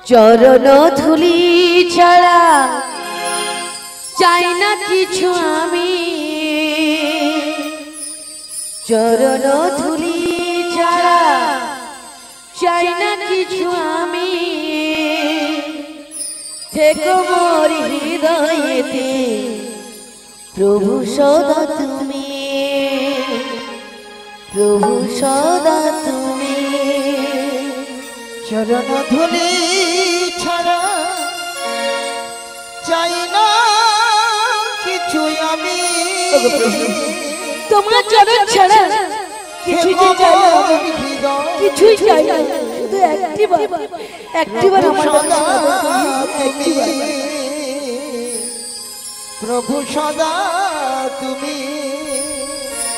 চরণ ধুলি ছাড়া চাই না কিছু আমি, চরণ ধুলি ছাড়া চাই না কিছু আমি। থেকো মোর হৃদয়েতে প্রভু সদা তুমি, প্রভু সদা তুমি। চরণ ধুলি ছাড়া চাই না কিছু আমি, তোমার চরণ ছাড়া কিছুই চাই না, কিছুই চাই না। শুধু একটিবার আমার প্রভু সদা তুমি।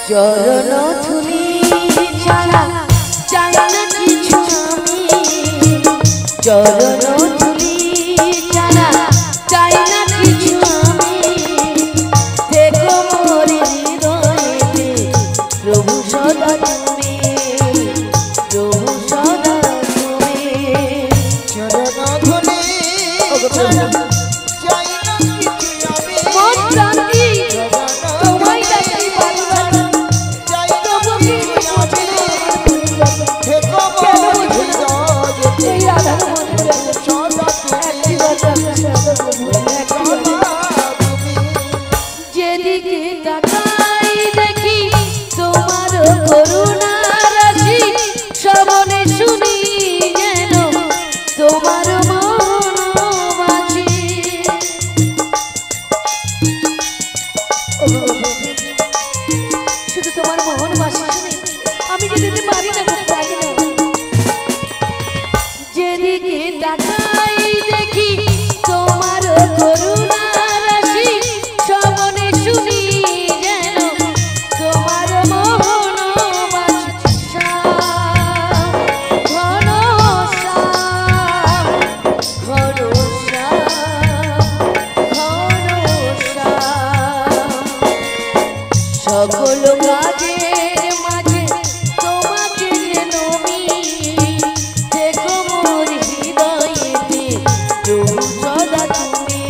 চরণ ধুলি ছাড়া চাই না কিছু আমি, চরণ ধুলি ছাড়া চাই না কিছু আমি। থেকো মোর হৃদয়েতে প্রভু সদা তুমি, প্রভু সদা তুমি। চরণ ধুলি ছাড়া চাই না কিছু আমি, মন প্রাণী তোমায় ডাকি বারবার, তবু কি বুঝে না থেকো মোর হৃদয়েতে এই আধার মনে সদা তুমি, যেদিকে তাকাই দেখি তোমার করুণা রাশি, শ্রবণে শুনি যেন তোমার মনোবাসি। শুধু তোমার মনোবাসি শুনি আমি যেতে পারি না, পারি না। যেদিকে তাকাই দেখি তোমার করুণা রাশি, শ্রবণে শুনি যেন তোমার মনোবাসি। শ্যাম ঘন শ্যাম, ঘন শ্যাম, ঘন শ্যাম। সকল কাজের মাঝে তোমাকে যেন আমি, থেকো মোর হৃদয়েতে প্রভু সদা তুমি,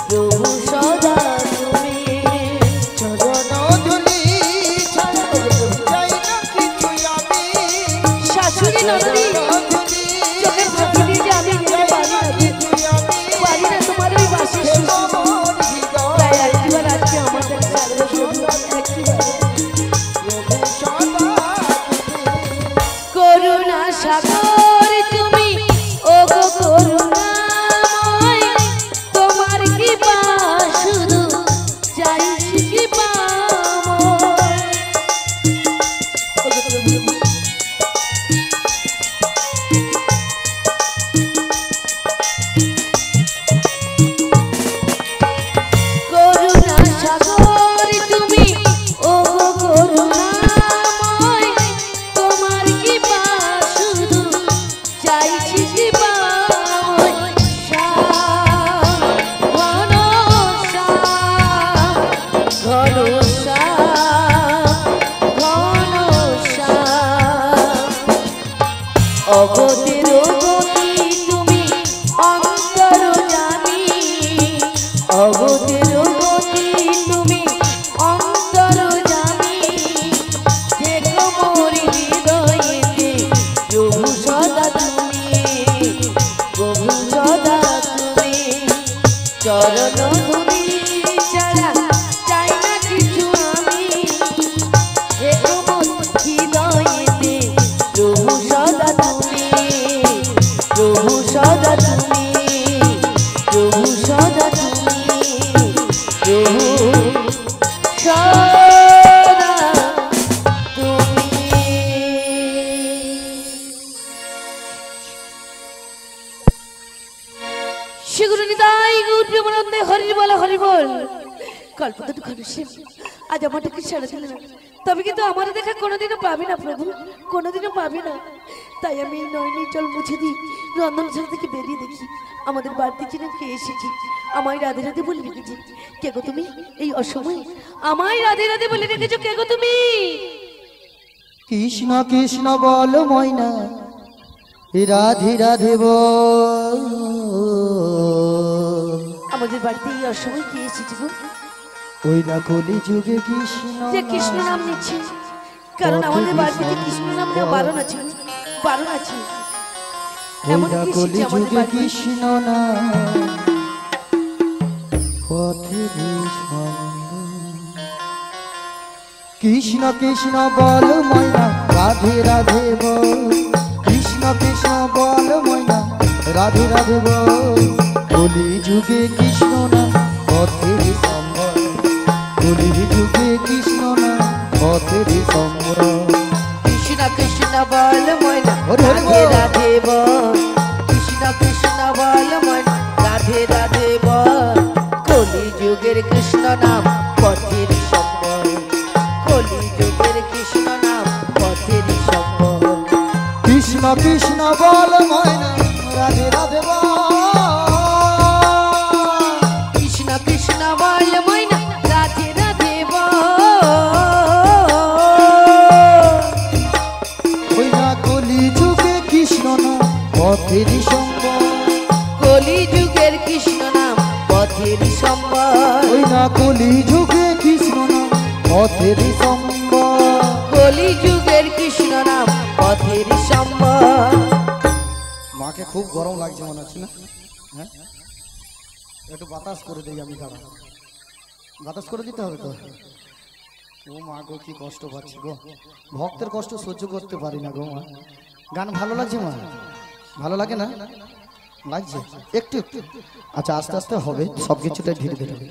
প্রভু সদা তুমি। চরণ ধুলি ছাড়া চাই না কিছু আমি, শাশুড়ি নদী চোখের ফাঁকি দিয়ে যে আমি যেতে পারি না, পারি না তোমার ওই বাসি শুনতে। তাই একটিবার আজকে আমাদের একটিবার করুণা সাগর তুমি, ও গো করুণাময়, তোমার কৃপা শুধু চাইছি কৃপাময়। করুণা সাগর তুমি, ও গো করুণাময়, তোমার কৃপা শুধু চাইছি কৃপাময়। শ্যাম ঘন শ্যাম, ঘন শ্যাম, ঘন শ্যাম। অগতির গতি তুমি অন্তর্যামী, অগতির গতি তুমি অন্তর্যামী। থেকো মোর হৃদয়েতে প্রভু সদা তুমি, প্রভু সদা তুমি। চরণ ধুলি ছাড়া চাই না কিছু আমি, থেকো মোর হৃদয়েতে প্রভু সদা তুমি, প্রভু সদা তুমি, প্রভু সদা তুমি, প্রভু সদা তুমি। শ্রীগুরু নিতাই গৌর প্রেমানন্দে হরি বল, হরি বল। কল্পতরু ঘনশ্যাম আজ আমাদেরকে সাড়া দিলে না, তবে কিন্তু আমার দেখা কোনোদিনও পাবি না প্রভু, কোনোদিনও পাবি না। তাই আমি নয়নি জল মুছে দিই, রন্ধনশালা থেকে বেরিয়ে দেখি আমাদের বাড়িতে যিনি কে এসেছি। আমায় রাধে রাধে বলে রেখেছি, কে গো তুমি এই অসময়ে? আমায় রাধে রাধে বলে রেখেছো, কে গো তুমি? কৃষ্ণ কৃষ্ণ বল ময়না রাধে রাধে বল। আমাদের বাড়িতে এই অসময় কি এসেছে গো? ওই না কলি যুগে কৃষ্ণ যে কৃষ্ণ নাম নিচ্ছে, কারণ আমাদের বাড়িতে যে কৃষ্ণ নাম নেওয়া বারণ আছে, বারণ আছে। ওই এমন না কি কলি এসেছে আমাদের যুগে বাড়িতে? কৃষ্ণ নাম পথেরই সঙ্গ। কৃষ্ণ কৃষ্ণ বল ময়না রাধে রাধে বল। কৃষ্ণ কৃষ্ণ বল ময়না রাধে রাধে বল। কলি যুগে কৃষ্ণ নাম পথেরই সম্বল। কলি যুগে কৃষ্ণ নাম পথেরই সম্বল। কৃষ্ণ কৃষ্ণ বল ময়না হরে হরে রাধে বল। রাধে বল। কৃষ্ণ কৃষ্ণ বল ময়না রাধে রাধে বল। কলি যুগের কৃষ্ণ নাম পথের সম্বল। কলি যুগের কৃষ্ণ নাম পথের সম্বল। কৃষ্ণ কৃষ্ণ বল ময়না রাধে রাধে বল। কৃষ্ণ কৃষ্ণ বল ময়না রাধে রাধে বল। ওই না কলি যুগে কৃষ্ণ নাম পথেরই সম্বল। কলি যুগের কৃষ্ণ নাম পথের সম্বল। ওই না কলি যুগে কৃষ্ণ নাম পথেরই সম্বল। কলি যুগের কৃষ্ণ নাম পথের সম্বল। মাকে খুব গরম লাগছে মনে হচ্ছে না? হ্যাঁ, একটু বাতাস করে দিই আমি, দাঁড়া। বাতাস করে দিতে হবে তো। ও মা গো, কি কষ্ট পাচ্ছি গো, ভক্তের কষ্ট সহ্য করতে পারি না গো মা। গান ভালো লাগছে মা? ভালো লাগে না? লাগছে একটু একটু। আচ্ছা, আস্তে আস্তে হবে, সব কিছুটাই ধীরে ধীরে হবে।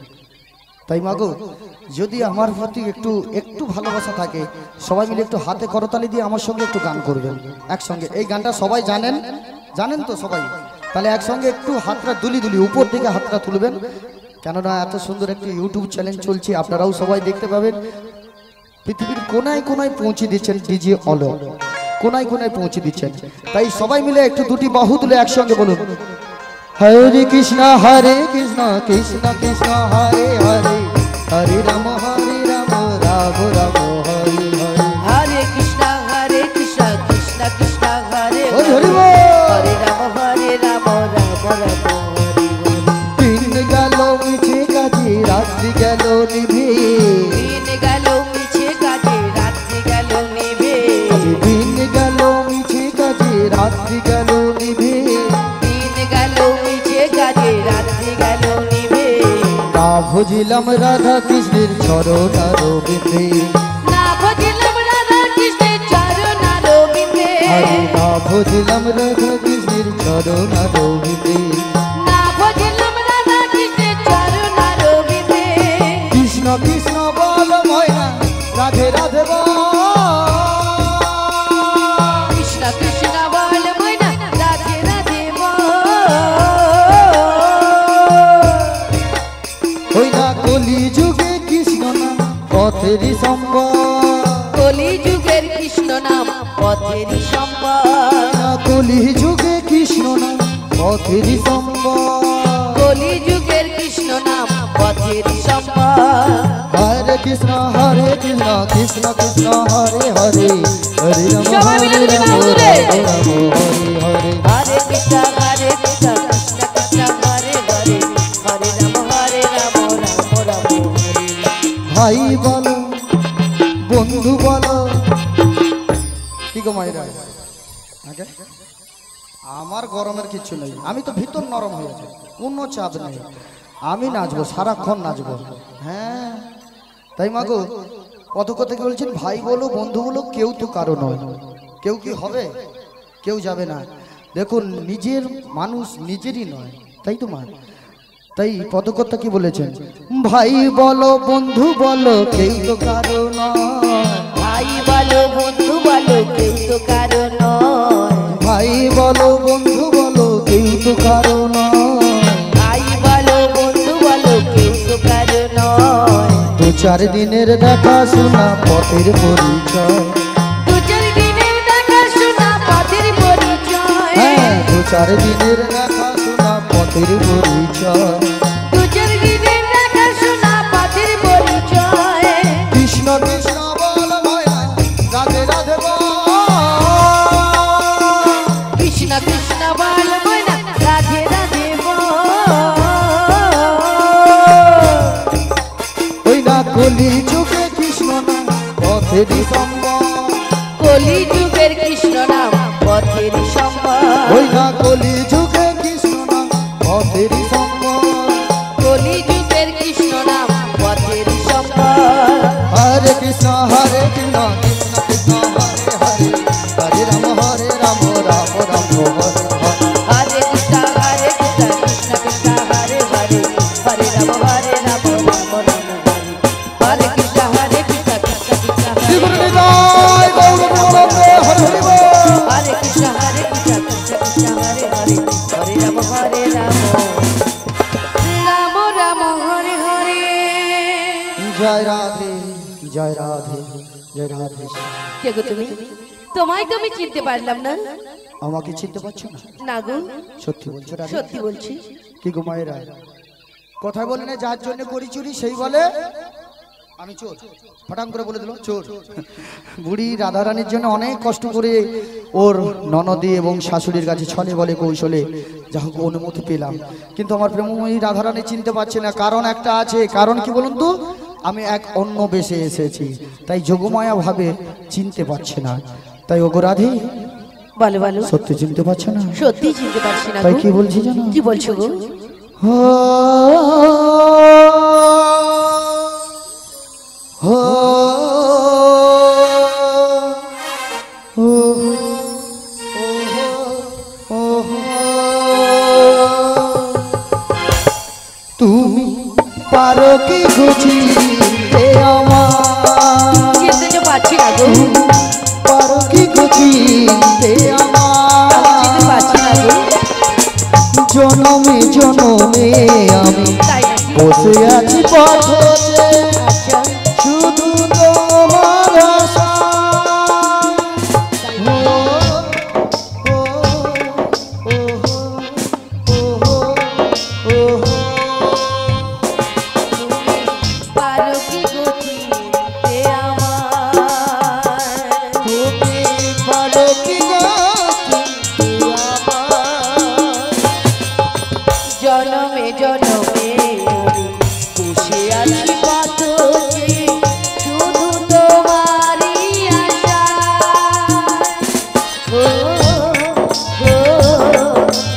তাই মা গো, যদি আমার প্রতি একটু একটু ভালোবাসা থাকে, সবাই মিলে একটু হাতে করতালি দিয়ে আমার সঙ্গে একটু গান করবেন একসঙ্গে। এই গানটা সবাই জানেন, জানেন তো সবাই? তাহলে একসঙ্গে একটু হাতটা দুলি দুলি উপর দিকে হাতটা তুলবেন, কেননা এত সুন্দর একটি ইউটিউব চ্যানেল চলছে, আপনারাও সবাই দেখতে পাবেন। পৃথিবীর কোনায় কোনায় পৌঁছে দিচ্ছেন ডিজে অলো, কোনায় কোনায় পৌঁছে দিচ্ছেন। তাই সবাই মিলে একটু দুটি বাহু তুলে একসঙ্গে বলুন, হরে কৃষ্ণ কৃষ্ণ কৃষ্ণ হরে হরে, হরে রাম রাম রাম হরে হরে। হরে কৃষ্ণ কৃষ্ণ কৃষ্ণ হরে হরে হরে। হরে বল। হরে রাম রাম রাম হরে হরে। দিন গেল মিছে কাজে রাত্রি গেল নিভে। দিন গেল মিছে কাজে রাত্রি গেল নিভে। দিন গেল মিছে কাজে রাত্রি গেল নিভে। দিন গেল মিছে কাজে রাত্রি গেল নিভে। না ভজিলাম রাধা কৃষ্ণের চরণ আর বিন্দে। না ভজিলাম রাধা কৃষ্ণের চরণ আর বিন্দে। আরে না ভজিলাম রাধা কৃষ্ণের চরণ আর বিন্দে। না ভজিলাম রাধা কৃষ্ণের চরণ আর বিন্দে। কৃষ্ণ কৃষ্ণ বল ময়না রাধে রাধে বল। কৃষ্ণ কৃষ্ণ বল ময়না রাধে রাধে বল। ওই না কলি যুগে কৃষ্ণ নাম পথেরই সম্বল। কলি যুগের কৃষ্ণ নাম পথের সম্বল। না কলি যুগে কৃষ্ণ নাম পথেরই সম্বল। কলি যুগের কৃষ্ণ নাম পথের সম্বল। হরে কৃষ্ণ কৃষ্ণ কৃষ্ণ হরে হরে, হরে রাম সবাই মিলে হরে দুটি রাম বাহু তুলে। রাম রাম হরে হরে। হরে কৃষ্ণ কৃষ্ণ কৃষ্ণ হরে হরে। হরে রাম রাম রাম হরে। ভাই বলো বন্ধু বলো, কি গো মায়েরা? আগে আমার গরমের কিছু নেই, আমি তো ভিতর নরম হয়ে আছে, কোনো চাপ নেই। আমি নাচবো, সারাক্ষণ নাচবো। হ্যাঁ, তাই মাগো কত কথা কি বলছেন, ভাই বলো বন্ধু বলো, কেউ তো কারো নয়। কেউ কি হবে? কেউ যাবে না। দেখুন, নিজের মানুষ নিজেরই নয়, তাই তো মা? তাই পদকথা কি বলেছেন, ভাই বলো বন্ধু বলো, কেউ তো কারো নয়। ভাই বলো বন্ধু বলো, কেউ তো কারো নয়। ভাই বলো বন্ধু বলো, কেউ তো কারো নয়। ভাই বলো বন্ধু বলো, কেউ তো কারো নয়। দু চার দিনের দেখা শোনা পথের পরিচয়। দু চার দিনের দেখা শোনা পথের পরিচয়। হ্যাঁ, দু চার দিনের দেখা শোনা পথের পরিচয়। দু চার দিনের দেখা শোনা পথের পরিচয়। কৃষ্ণ কৃষ্ণ বল ময়না রাধে রাধে বল। কৃষ্ণ বাল ময়না রাধে রাধে বল। ওই না কলি যুগে কৃষ্ণ নাম পথেরই সম্বল, কলি যুগের কৃষ্ণ নাম পথেরই সম্বল, ওই না কলি যুগে কৃষ্ণ নাম পথেরই সম্বল, কলি যুগের কৃষ্ণ নাম পথেরই সম্বল। হরে কৃষ্ণ কৃষ্ণ কৃষ্ণ হরে হরে, হরে রাম রাম রাম হরে হরে। হরে কৃষ্ণ কৃষ্ণ কৃষ্ণ হরে হরে, হরে রাম রাম রাম হরে। হরে কৃষ্ণ কৃষ্ণ কৃষ্ণ শ্রী গুরু হরে নিতাই গৌর প্রেমানন্দে হরে হরে বল। হরে কৃষ্ণ কৃষ্ণ কৃষ্ণ হরে হরে, হরে রাম রাম রাম হরে হরে। জয় রাধে জয় রাধে জয় রাধে। কে গো তুমি? তোমায় তো আমি চিনতে পারলাম না। আমাকে চিনতে পারছো না? না গো, সত্যি বলছো রাধে? সত্যি বলছি। কি গো মায়েরা, কথায় বলে না যার জন্য করি চুরি সেই বলে আমি চোর। ফটাম করে বলে দিল চোর। বুড়ি রাধারানীর জন্য অনেক কষ্ট করে ওর ননদী এবং শাশুড়ির কাছে ছলে বলে কৌশলে যা হোক অনুমতি পেলাম, কিন্তু আমার প্রেমময়ী রাধারানী চিনতে পারছে না। কারণ একটা আছে। কারণ কি বলুন তো? আমি এক অন্য বেশে এসেছি, তাই যোগমায়া ভাবে চিনতে পারছে না। তাই ওগো রাধে, বলো বলো, সত্যি চিনতে পারছে না? সত্যি চিনতে পারছি না তাই গো। কি বলছি জানো? কি বলছো গো? তুমি পারো কি বুঝিতে আমার, চিনতে তো পারছি না গো, পারো কি বুঝিতে চিনতে পারছি না গো। জনমে জনমে আমি তাই নাকি? বসে আছি পথে, আচ্ছা, শুধু তোমার আশা। পারো কি গো চিনতে আমায়? তুমি পারো কি চিনতে আমায়? জনমে জনমে আমি বসে আছি পথে, শুধু তোমারই আশা। ও ও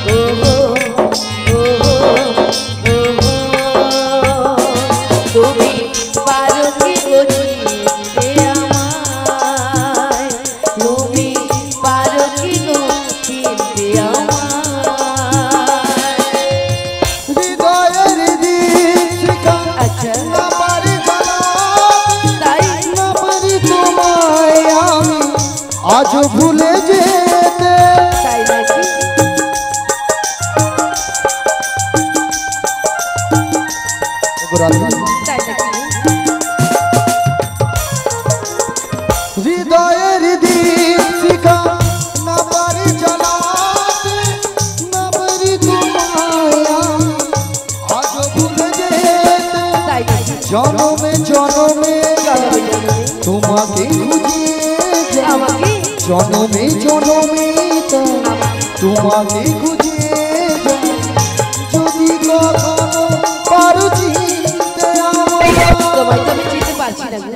ও ও তুমি পারো কি গো চিনতে আমায়? তুমি পারো কি গো চিনতে আমায়? হৃদয়ের দীক্ষা আচ্ছা, না পারি জানাতে, তাই না পারি তোমায় আমি আজ ভুলে যেতে। তাই নাকি? তাই নাকি? হৃদয়ের দীক্ষা না পারি জানাতে, না পারি তোমায় আমি আজ ভুলে যেতে। তাই নাকি? জনমে জনমে জনমে জনমে তোমাকে খুঁজিয়ে যাই, আমাকে জনমে জনমে তোমাকে খুঁজিয়ে যাই। যদি কখনো পারো চিনতে আমায়, তোমায় তো আমি চিনতে পারছি না গো।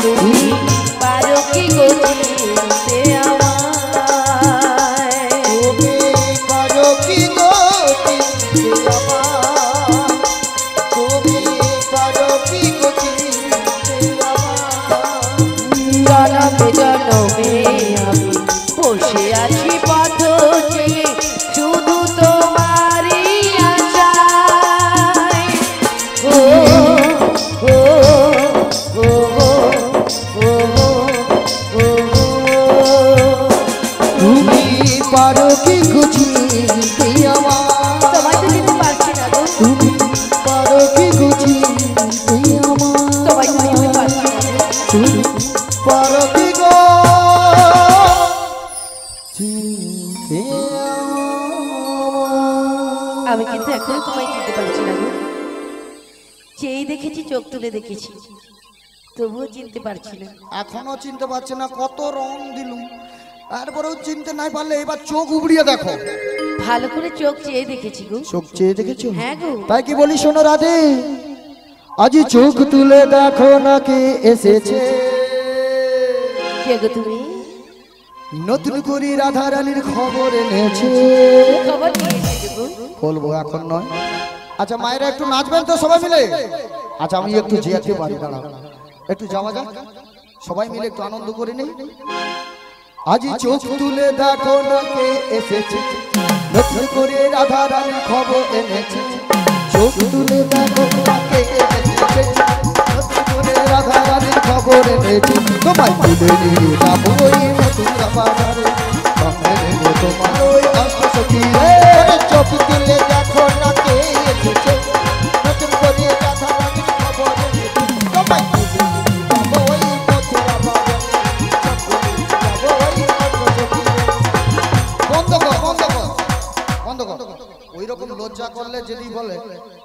তুমি পারো কি গো চিনতে আমায়? তুমি পারো কি গো চিনতে আমায়? তুমি পারো কি গো চিনতে আমায়? জনমে জনমে আমি বসে আছি পথ চেয়ে, শুধু তোমারই আশায়। ও ও ও ও ও তুমি পারো কি গো চিনতে আমায়? তোমায় তো চিনতে পারছি না গো। তুমি পারো কি গো চিনতে আমায়? তোমায় তো চিনতে পারছি না গো। তুমি পারো কি গো চিনতে আমায়? আমি কিন্তু এখনো তোমায় চিনতে পারছি না গো। যেই দেখেছি চোখ তুলে দেখেছি, তবুও চিনতে পারছি না। এখনো চিনতে পারছে না, কত রং দিলুম, তারপরেও চিনতে নাই পারলে এবার চোখ উবড়িয়ে দেখো। ভালো করে চোখ চেয়ে দেখেছি গো। চোখ চেয়ে দেখেছো? হ্যাঁ গো। তাই কি বলি শোনো রাধে, আজি চোখ তুলে দেখো না কে এসেছে। কে গো তুমি? নতুন করে রাধা রানীর খবর এনেছে। খবর নিয়ে এসেছে গো। বলবো এখন নয়। আচ্ছা মায়েরা একটু নাচবেন তো সবাই মিলে? আচ্ছা আমি একটু যেতে পারি, দাঁড়াও একটু যাওয়া যাক, সবাই মিলে একটু আনন্দ করে নেই। আজি চোখ তুলে দেখো না কে এসেছে, নতুন করে রাধা রানীর খবর এনেছে। চোখ তুলে দেখো না কে এসেছে, নতুন করে রাধা রানীর খবর এনেছে। তোমায় তুলে নিয়ে যাবো ওই মথুরা বাজারে, সঙ্গে নেবো তোমার ওই অষ্টসখী রে। চোখ তুলে দেখো না কে এসেছে, নতুন করে রাধা রানীর খবর এনেছে। তোমায় তুলে নিয়ে যাবো ওই মথুরা বাজারে, সঙ্গে যাবো ওই অষ্টসখী রে। বন্ধ কর, বন্ধ কর, বন্ধ কর। ওই রকম লজ্জা করলে যদি বলে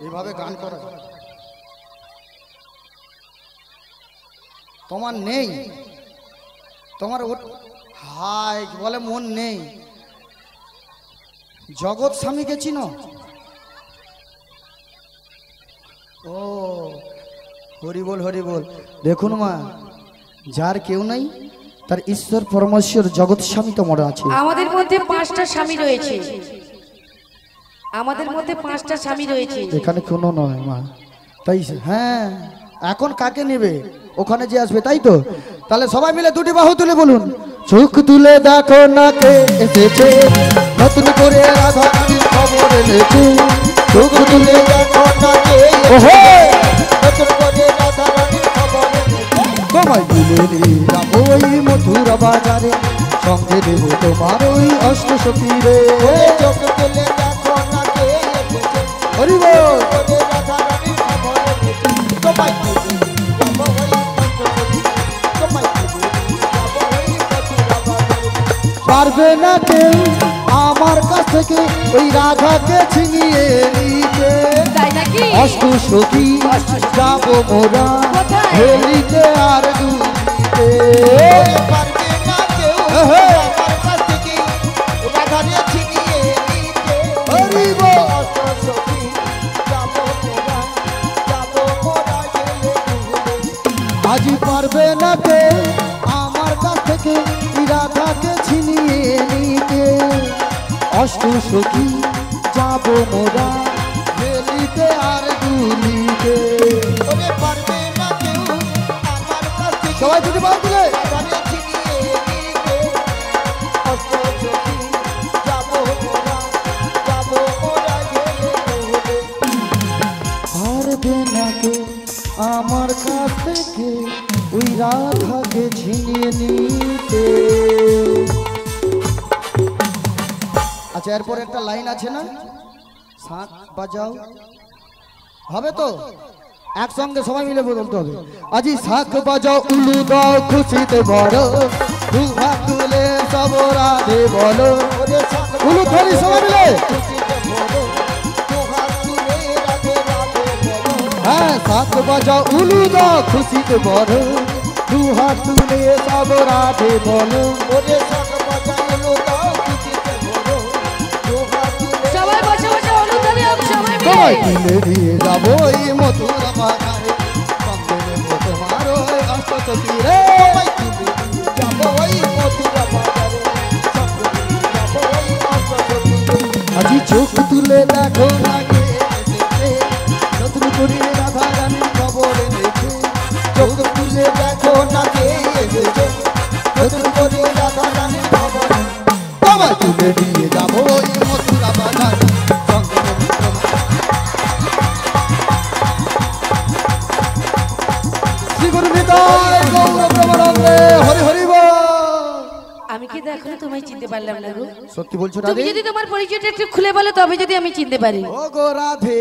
এইভাবে গান করে, তোমার নেই, তোমার হাই বলে মন নেই। জগৎ স্বামীকে চিনো? ও হরি বল, হরি বল। দেখুন মা, যার কেউ নাই তার ঈশ্বর পরমেশ্বর জগৎ স্বামী তোমার আছে। আমাদের মধ্যে 5টা স্বামী রয়েছে, আমাদের মধ্যে 5টা স্বামী রয়েছে। এখানে কোনো নয় মা, তাই হ্যাঁ এখন কাকে নেবে? ওখানে যে আসবে, তাই তো? তাহলে সবাই মিলে দুটি বাহু তুলে বলুন, চোখ তুলে দেখো না কে এসেছে, নতুন করে রাধা রানীর খবর এনেছে। চোখ তুলে দেখো না কে এসেছে, নতুন করে রাধা রানীর খবর এনেছে। তোমায় তুলে নিয়ে যাবো ওই মথুরা বাজারে, সঙ্গে দেব তোমার ওই অষ্টসখী রে। চোখ তুলে দেখো না কে এসেছে, হরি বল, রাধা রানীর খবর এনেছে। তোমায় তুলে নিয়ে যাবো ওই অষ্টসখী, তোমায় তুলে নিয়ে যাবো ওই মথুরা বাজারে। পারবে না কেউ আমার কাছ থেকে ওই রাধাকে ছিনিয়ে নিতে, তাই নাকি? অষ্টসখী যাবো মোরা কোথায়? হেলিতে আর দুলিতে। পারবে না কেউ আমার কাছ থেকে রাধাকে ছিনিয়ে নিতে, হরি বল, অষ্টসখী যাবো মোরা, যাবো মোরা হেলে দুলিতে। আজি পারবে না কেউ আমার কাছ থেকে রাধাকে ছিনিয়ে নিতে, অষ্টসখী যাবো মোরা হেলিতে আর দুলিতে। পারবে না কেউ আমার কাছ থেকে, সবাই দুটি বাদ দিলে, রাধাকে ছিনিয়ে নিতে, অষ্টসখী যাবো মোরা, যাবো মোরা হেলে দুলিতে। পারবে না কেউ আমার কাছ থেকে ওই রাধাকে ছিনিয়ে নিতে। আচ্ছা এরপর একটা লাইন আছে না, শাঁখ বাজাও, হবে তো? একসঙ্গে সবাই মিলে বলতে হবে, আজি শাঁখ বাজাও উলু দাও খুশিতে বড়, দু হাত তুলে সব রাধে বলো। উলু ধরি সবাই মিলে, হ্যাঁ শাঁখ বাজাও উলু দাও খুশিতে বড়, দু হাত তুলে সব রাধে বলো। সবাই বসে বসে অনুদানে সবাই মিলে। সবাই তুলে দিয়ে যাবো ওই মথুরা বাজারে, সঙ্গে নেবো তোমার ওই অষ্টসখী রে। সবাই তুলে দিয়ে যাবো ওই মথুরা বাজারে, সঙ্গে নিয়ে যাবো ওই অষ্টসখী রে। আজি চোখ তুলে দেখো না কে এসেছে, নতুন করে রাধা রানীর খবর এনেছে। চোখ তুলে দেখো না কে এসেছে, নতুন করে রাধা রানীর খবর। সবাই তুলে দিয়ে যাবো ওই মথুরা বাজারে, সঙ্গে নেবো তোমার। শ্রী গুরু নিতাই গৌর প্রেমানন্দে, হরি হরি বল। আমি কি এখনো তোমায় চিনতে পারলাম না গো? সত্যি বলছো তুমি রাধে? যদি তোমার পরিচয়টা একটু খুলে বলো তবে যদি আমি চিনতে পারি। ও গো রাধে,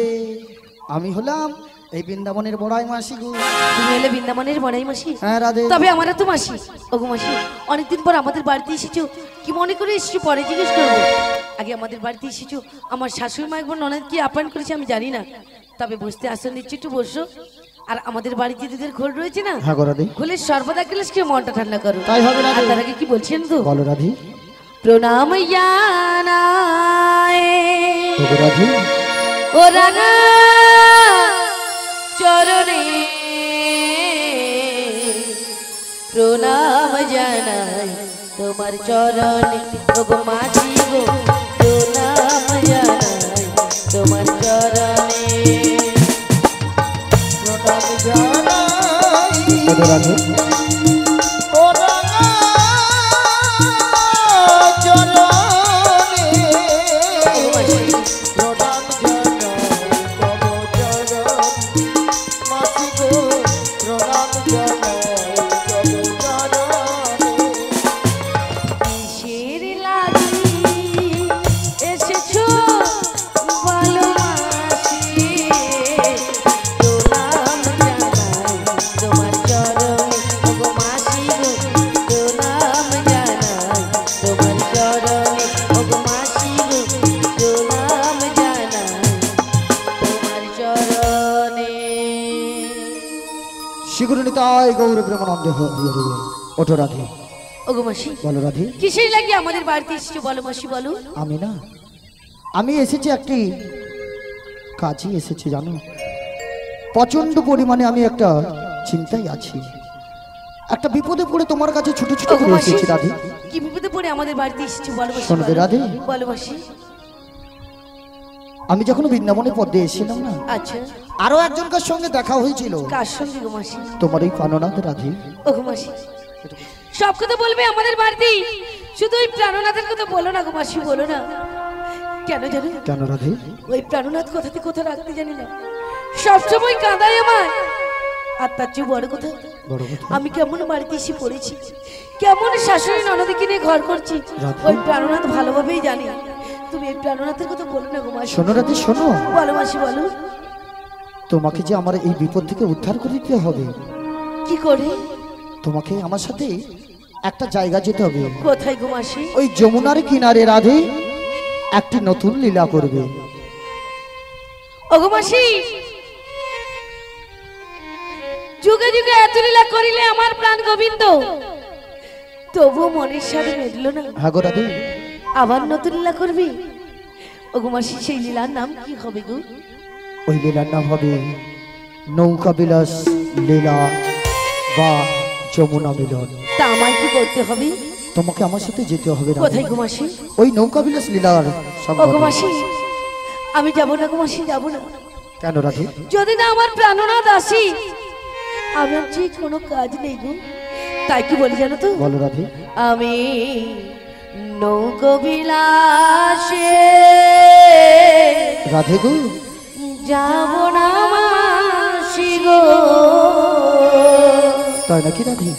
আমি হলাম এই বৃন্দাবনের বড়াই মাসি গো। তুমি হলে বৃন্দাবনের বড়াই মাসি? হ্যাঁ রাধে। তবে আমারও তো মাসি। ওগো মাসি, অনেকদিন পর আমাদের বাড়িতে এসেছো, কি মনে করে এসেছো পরে জিজ্ঞেস করবো। আগে আমাদের বাড়িতে এসেছো, আমার শাশুড়ি মা একবার ননদ কি আপ্যায়ন করেছে আমি জানি না, তবে বসতে আসন দিচ্ছি, একটু বসো। আর আমাদের বাড়ির যে দুধের ঘোল রয়েছে না, হ্যাঁ গো রাধে, ঘোলের সর্বদা গ্লাস খেয়ে মনটা ঠান্ডা করো। তাই হবে আর রাধে। তার আগে কি বলছেন তো? বলো রাধে। প্রণাম জানাই ওগো রাধে, ও রাঙা চরণে, প্রণাম জানাই তোমার চরণে, ওগো মাঝি গো প্রণাম জানাই তোমার চরণে। প্রণাম জানাই ওগো রাধে, ও রাঙা চরণে, প্রণাম জানাই তব চরণ, মাঝি গো প্রণাম জানাই তব চরণে। কিসের লাগি এসেছো বলো মাসি, প্রণাম জানাই তোমার চরণে, ওগো মাসি গো প্রণাম জানাই তোমার চরণে, ওগো মাসি গো প্রণাম জানাই তোমার চরণে। শীঘ্র নিতাই গৌর প্রেমানন্দে হরিয়ে দেবে। ওঠো রাধে। ওগো মাসি, বলো রাধে। কিসের লাগি আমাদের বাড়িতে এসেছো বলো মাসি বলো? আমি না, আমি এসেছি একটি কাজে এসেছি জানো। প্রচন্ড পরিমাণে আমি একটা চিন্তায় আছি, একটা বিপদে পড়ে তোমার কাছে ছোট ছোট ওগো করে মাসি, এসেছি রাধে। কি বিপদে পড়ে আমাদের বাড়িতে এসেছো বলো মাসি শোনো বলো? রাধে। বলো মাসি। আমি যখন বৃন্দাবনের পদ্মে এসেছিলাম না, আচ্ছা, আরো একজনকার সঙ্গে দেখা হয়েছিল, কার সঙ্গে গো মাসি? তোমার এই প্রাণনাথ রাধে। ওগো মাসি, সব কথা বলবে আমাদের বাড়িতে, শুধু ওই প্রাণনাথের কথা বলো না গো মাসি, বলো না। কেন জানো? কেন রাধে? ওই প্রাণনাথ কথাতে কথা রাখতে জানি না, সবসময় কাঁদায় আমার। আর তার চেয়ে বড় কথা, বড় কথা আমি কেমন বাড়িতে এসে পড়েছি, কেমন শাশুড়ি ননদকে নিয়ে ঘর করছি, রাধে। ওই প্রাণনাথ ভালোভাবেই জানি। তুমি এই প্রাণনাথের কথা বলো না গো মাসি। শোনো রাধে শোনো, বলো মাসি বলো। তোমাকে যে আমার এই বিপদ থেকে উদ্ধার করে দিতে হবে। কি করে? তোমাকে আমার সাথে একটা জায়গা যেতে হবে। কোথায় গো মাসি? ওই যমুনার কিনারে রাধে একটি নতুন লীলা করবে। ওগো মাসি, যুগে যুগে এত লীলা করিলে আমার প্রাণ গোবিন্দ, তবু মনের সাথে মেটলো না। হ্যাঁ গো রাধে, আবার নতুন লীলা করবি? ওগো মাসি, সেই লীলার নাম কি হবে গো? ওই লীলার নাম হবে নৌকা বিলাস লীলা বা যমুনা মিলন। তা আমায় কি করতে হবে? তোমাকে আমার সাথে যেতে হবে রাধে। কোথায় গো মাসি? ওই নৌকা বিলাস লীলার সঙ্গে। ওগো মাসি, আমি যাবো না গো মাসি, যাবো না। কেন রাধে? যদি না আমার প্রাণনাথ আসি, আমার যে কোনো কাজ নেই গো। তাই কি বলি জানো তো? বলো রাধে। আমি নৌকো বিলাসে রাধে গো, যাব না মাসি গো, তাই নাকি রাধে?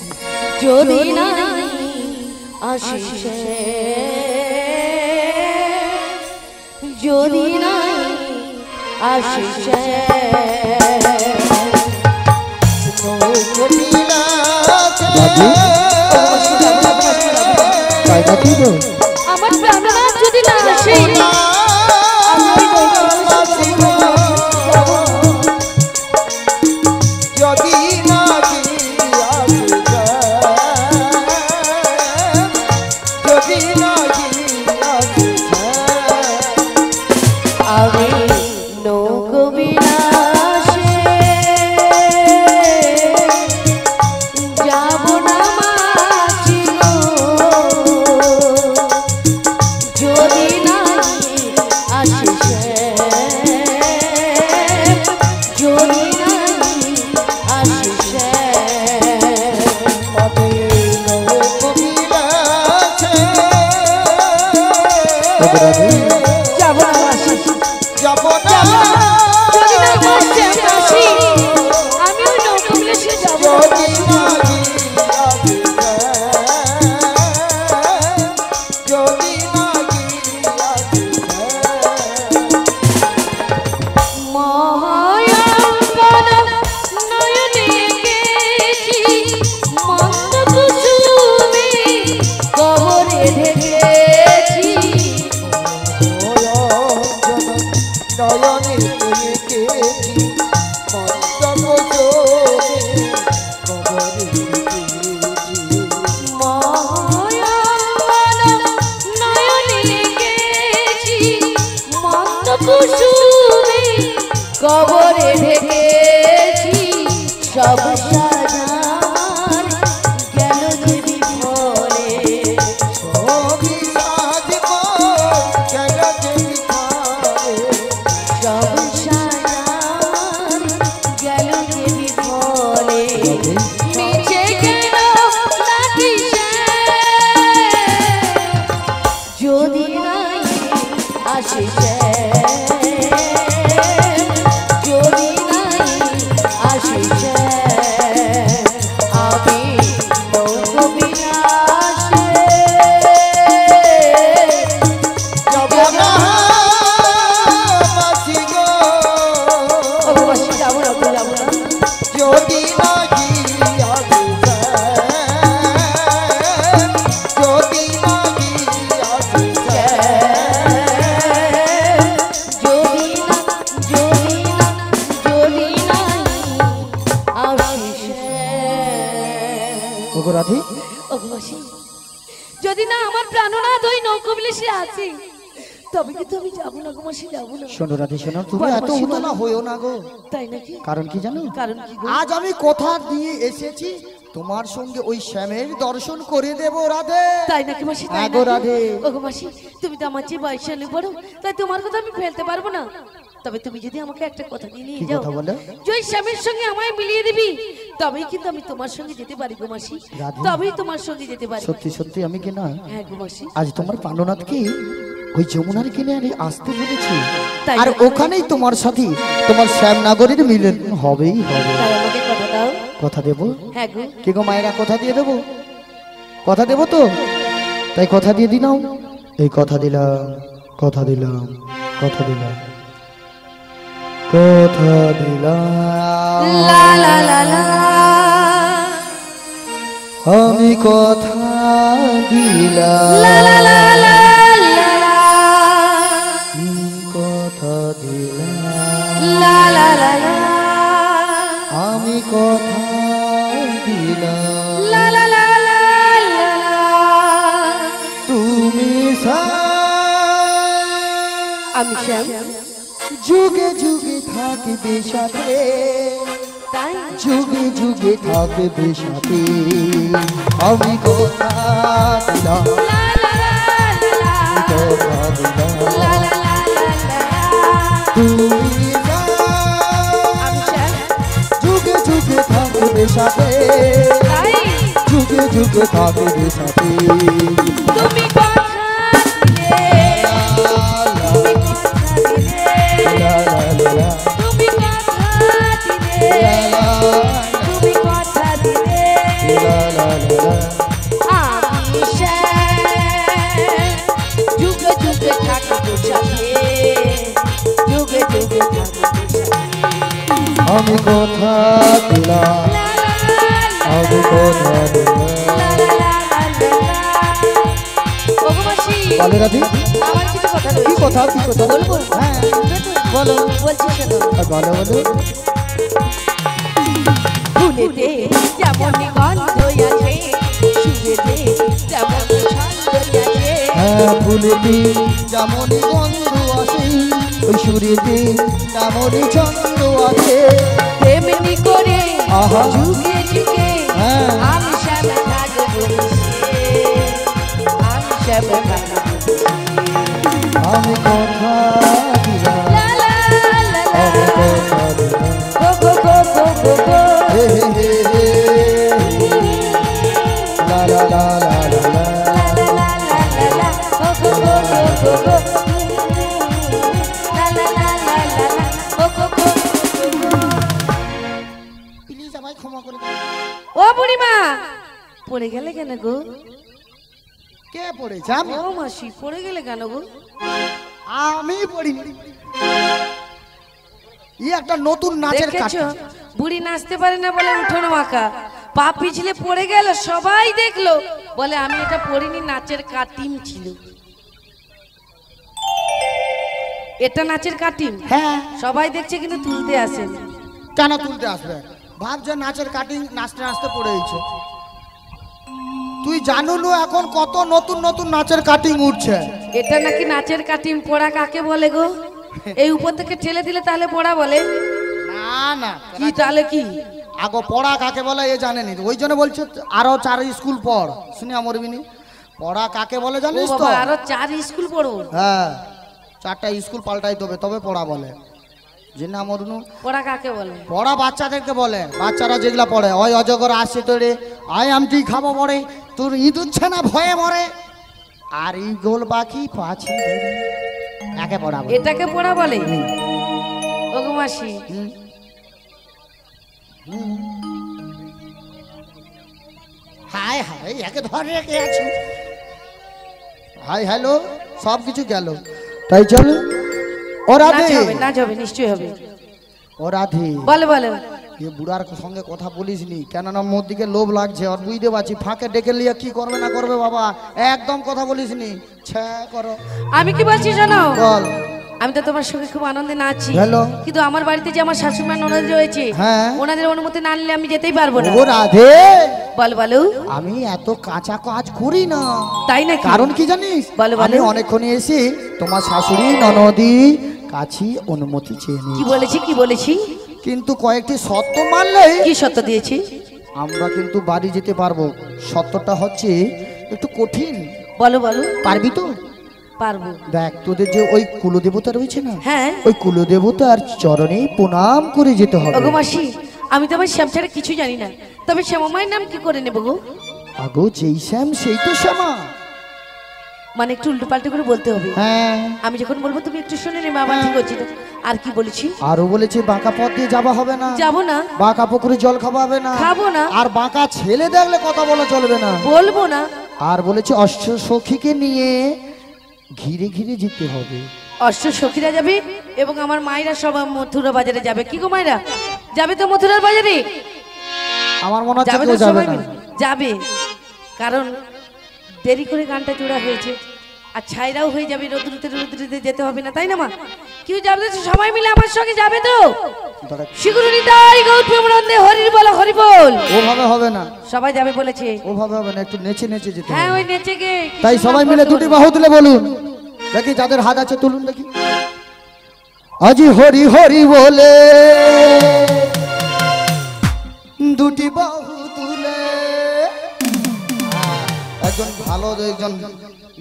যদি না আসি, যদি না আসি। রাধে, তাই নাকি গো? আমার প্রাণনাথ যদি না আসে, আমি ওই নৌকো বিলাসে যাব না। যদি নাকি যদি নাকি আমি নৌকো বিলাসে যাব না মাসি গো, যদি নাই মায়া নয়নে লেগেছি মন্দ কুসুমে কবরে ঢেকেছি সব সাজার গেল দেবী ঘরে সবই সাজব গেল দেবী ঘরে। সব সাজার গেল দেবী ঘরে মিছে কেন নাকি সে যদি নাই আসে সে যদি নাই আসে সে আমি নৌকো বিলাসে যাব না বাসি গো, অবশ্যই যাবো না তো যাবো না যদি না গিয়াছে যদি না গিয়াছে যদি না যদি না যদি নাই আসে ওগো রাধি, অবশ্যই যদি না আমার প্রাণনাথ ওই নৌকোবিলাসে আছে তবে কিন্তু আমি যাবো না গোমাসি যাবো না শোনো রাধি শোনো, তুমি বলো, এত মাসি, উতলা বলো। হইও না গো। তাই নাকি কারণ কি জানো? কারণ কি গো? আজ আমি কথা দিয়ে এসেছি তোমার সঙ্গে ওই শ্যামের দর্শন করে দেব রাধে। তাই নাকি মাসি তাই হ্যাঁ গো নাকি? রাধে। ওগো মাসি তুমি তো আমার চেয়ে বয়সে অনেক বড় তাই তোমার কথা আমি ফেলতে পারবো না তবে তুমি যদি আমাকে একটা কথা দিয়ে নিয়ে কি যাও কথা বলো? যে ওই স্বামীর সঙ্গে আমায় মিলিয়ে দিবি তবেই কিন্তু আমি তোমার সঙ্গে যেতে পারি গো মাসি রাধে। তবেই তোমার সঙ্গে যেতে পারি সত্যি সত্যি আমি কি না হ্যাঁ গো মাসি আজ তোমার প্রাণনাথকে ওই যমুনার কিনারে আসতে বলেছি, তাই আর নাকি? ওখানেই তোমার সাথে তোমার শ্যামনগরের মিলন হবেই হবে। তাই আমাকে কথা দাও কথা দেব? হ্যাঁ গো কে গো মায়েরা কথা দিয়ে দেবো? কথা দেবো তো, তাই কথা দিয়ে দিলাম। এই কথা দিলাম, কথা দিলাম, কথা দিলাম, কথা দিলাম। লা লা লা লা আমি কথা দিলাম, লা লা লা লা লা লা কথা দিলাম, লা লা লা লা আমি কথা দিলাম। লা লা লা লা লা লা তুমি আমি শ্যাম যুগে যুগে থাকবে সাথে, তাই যুগে যুগে থাকবে সাথে। আমি কথা দিলাম, লা লা লা লা কথা দিলাম। লা লা লা লা তুমি আমি শ্যাম যুগে যুগে থাকবে সাথে, তাই যুগে যুগে থাকবে সাথে। তুমি কথা দিলে লা লা লা, তুমি কথা দিলে তুমি কথা দিলে লা লা লা, আমি শ্যাম যুগে যুগে থাকবো সাথে যুগে যুগে থাকবো সাথে আমি কথা দিলাম, লা লা লা আমি কথা দিলাম। লা লা লা লা লা ওগো মাসি বলো রাধি, আমার কিছু কথা কি রয়েছে কথা কি কথা? বলবো হ্যাঁ বলো বলছি শোনো বলো বলো। ফুলেতে যেমন গন্ধ আছে সুরেতে যেমন ছন্দ আছে হ্যাঁ ফুলেতে যেমন গন্ধ আছে, ওই সুরেতে তেমনই ছন্দ আছে। তেমনি করে আহা। যুগে যুগে হ্যাঁ। আমি শ্যামে থাকবো বসে, আমি শ্যামে থাকবো বসে। আমি কথা দিলাম, লা লা লা লা আমি কথা দিলাম। গো গো গো গো গো গো হে হে হে হে, লা লা লা লা লা লা। লা লা লা লা লা গো গো গো গো গো গো লা লা লা লা লা লা গো গো গো গো গো। প্লিজ আমায় ক্ষমা করে দাও। ও বুড়িমা পড়ে গেলে কেন গো? কে পড়েছে? আমি ও মাসি পড়ে গেলে কেন গো? আমি পড়িনি। ই একটা নতুন নাচের কাজ। দেখেছো বুড়ি নাচতে পারে না বলে উঠোনো মাকা পা পিছলে পড়ে গেল, সবাই দেখলো বলে আমি এটা পড়িনি, নাচের কাটিম ছিল। এটা নাচের কাটিম, হ্যাঁ সবাই দেখছে কিন্তু তুলতে আসেন। কেন তুলতে আসবে? ভাবছে নাচের কাটিং নাচতে নাচতে পড়েছে। তুই জানুলু এখন কত নতুন নতুন নাচের কাটিং উঠছে। এটা নাকি নাচের কাটিং পড়া কাকে বলে গো? এই উপর থেকে ঠেলে দিলে তাহলে পড়া বলে? না না, কি তাহলে কি? আগো পড়া কাকে বলে এ জানেনি, ওই জন্য বলছে আরো 4 স্কুল পড়। শুনি আমরবিনি পড়া কাকে বলে জানিস তো? আরো 4 স্কুল পড়বো? হ্যাঁ, 4টা স্কুল পাল্টাই দেবে তবে পড়া বলে। যে না মরনু পড়া কাকে বলে? পড়া বাচ্চাদেরকে বলে, বাচ্চারা যেগুলা পড়ে ওই অজগর আসছে তোরে আয় আমটি খাবো পড়ে, তোর ইঁদুর না ভয়ে মরে, আর এই গোল বাকি পাছি একে পড়া বলে। এটাকে পড়া বলে? ওগো মাসি, হাই হাই একে ধরে রেখে আছি। হাই হ্যালো সব কিছু গেল, তাই চল। ও রাধে, না যাবে নিশ্চয়ই হবে। ও রাধে বলে বলে এ বুড়ার সঙ্গে কথা বলিস নি, কেননা মোর দিকে লোভ লাগছে। আর বুঝতে পারছি ফাঁকে ডেকে লিয়ে কি করবে না করবে। বাবা একদম কথা বলিস নি, ছ্যা করো। আমি কি বলছি শোনো, বল। আমি তো তোমার সঙ্গে খুব আনন্দে নাচছি, হ্যালো। কিন্তু আমার বাড়িতে যে আমার শাশুড়ি মা ননদ রয়েছে, হ্যাঁ, ওনাদের অনুমতি না নিলে আমি যেতেই পারবো না। ও রাধে, বল বলো। আমি এত কাঁচা কাজ করি না। তাই না? কারণ কি জানিস? বলো আমি বলো। অনেকক্ষণই এসে তোমার শাশুড়ি ননদি কাছে অনুমতি চেয়ে নিই। কি বলেছি কি বলেছি? কিন্তু কয়েকটি শর্ত মানলে। কি সত্য দিয়েছি? আমরা কিন্তু বাড়ি যেতে পারবো। শর্তটা হচ্ছে একটু কঠিন। বলো বলো। পারবি তো? পারবো। দেখ তোদের যে ওই কুলদেবতা রয়েছে না, হ্যাঁ, ওই কুলদেবতার চরণে প্রণাম করে যেতে হবে। ওগো মাসি, আমি তো আমার শ্যাম ছাড়া কিছু জানি না, তবে শ্যামামায়ের নাম কি করে নেবো গো? আগো যেই শ্যাম সেই তো শ্যামা। মানে একটু উল্টো পাল্টে করে বলতে হবে। হ্যাঁ, আমি যখন বলবো তুমি একটু শুনে নেবে, আমার ঠিক হচ্ছে না। আর কি বলেছি? আরো বলেছে বাঁকা পথ দিয়ে যাওয়া হবে না, যাবো না, বাঁকা পুকুরে জল খাওয়াবে না, খাবো না, আর বাঁকা ছেলে দেখলে কথা বলা চলবে না, বলবো না। আর বলেছে অষ্ট সখীকে নিয়ে ঘিরে ঘিরে যেতে হবে। অষ্ট সখীরা যাবে এবং আমার মায়েরা সব মথুরা বাজারে যাবে। কি গো মায়েরা যাবে তো মথুরার বাজারে? আমার মনে হচ্ছে যাবে কেউ তো যাবে সবাই না। মিলে? যাবে, কারণ দেরি করে গানটা জোড়া হয়েছে, আর ছাইরাও হয়ে যাবে, রোদ্রুতে রোদ্রুতে যেতে হবে না, তাই না মা? কেউ যাবে তো সবাই মিলে আমার সঙ্গে যাবে তো? শিগুরুনি তাই গৌতমনন্দে হরির বল হরি বল। ওভাবে হবে না, সবাই যাবে বলেছে। ওভাবে হবে না, একটু নেচে নেচে যেতে হ্যাঁ, হবে। ওই নেচে গে। তাই সবাই মিলে দুটি বাহু তুলে বলুন, দেখি যাদের হাত আছে তুলুন দেখি। আজি হরি হরি বলে দুটি বাহু তুলে। একজন ভালো একজন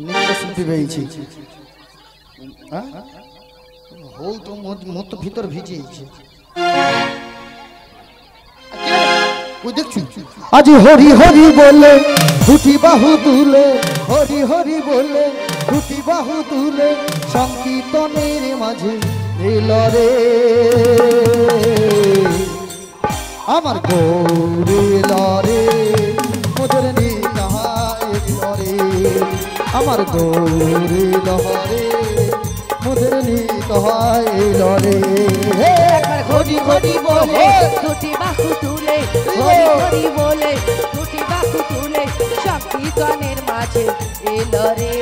নৃত্য শিল্পী পেয়েছি। হ্যাঁ, হৌ তো মোর তো ভিতর ভিজেছে। ওই দেখছি আজি হরি হরি বলে দুটি বাহু তুলে, হরি হরি বলে দুটি বাহু তুলে, সংকীর্তনের মাঝে এলো রে আমার গৌরী লরে, মোদের নিতাই লরে আমার গৌরী লরে, মোদের নিতাই লরে। হরি হরি বলে দুটি বাহু তুলে, হরি হরি বলে দুটি বাহু তুলে, সংকীর্তনের মাঝে এলো রে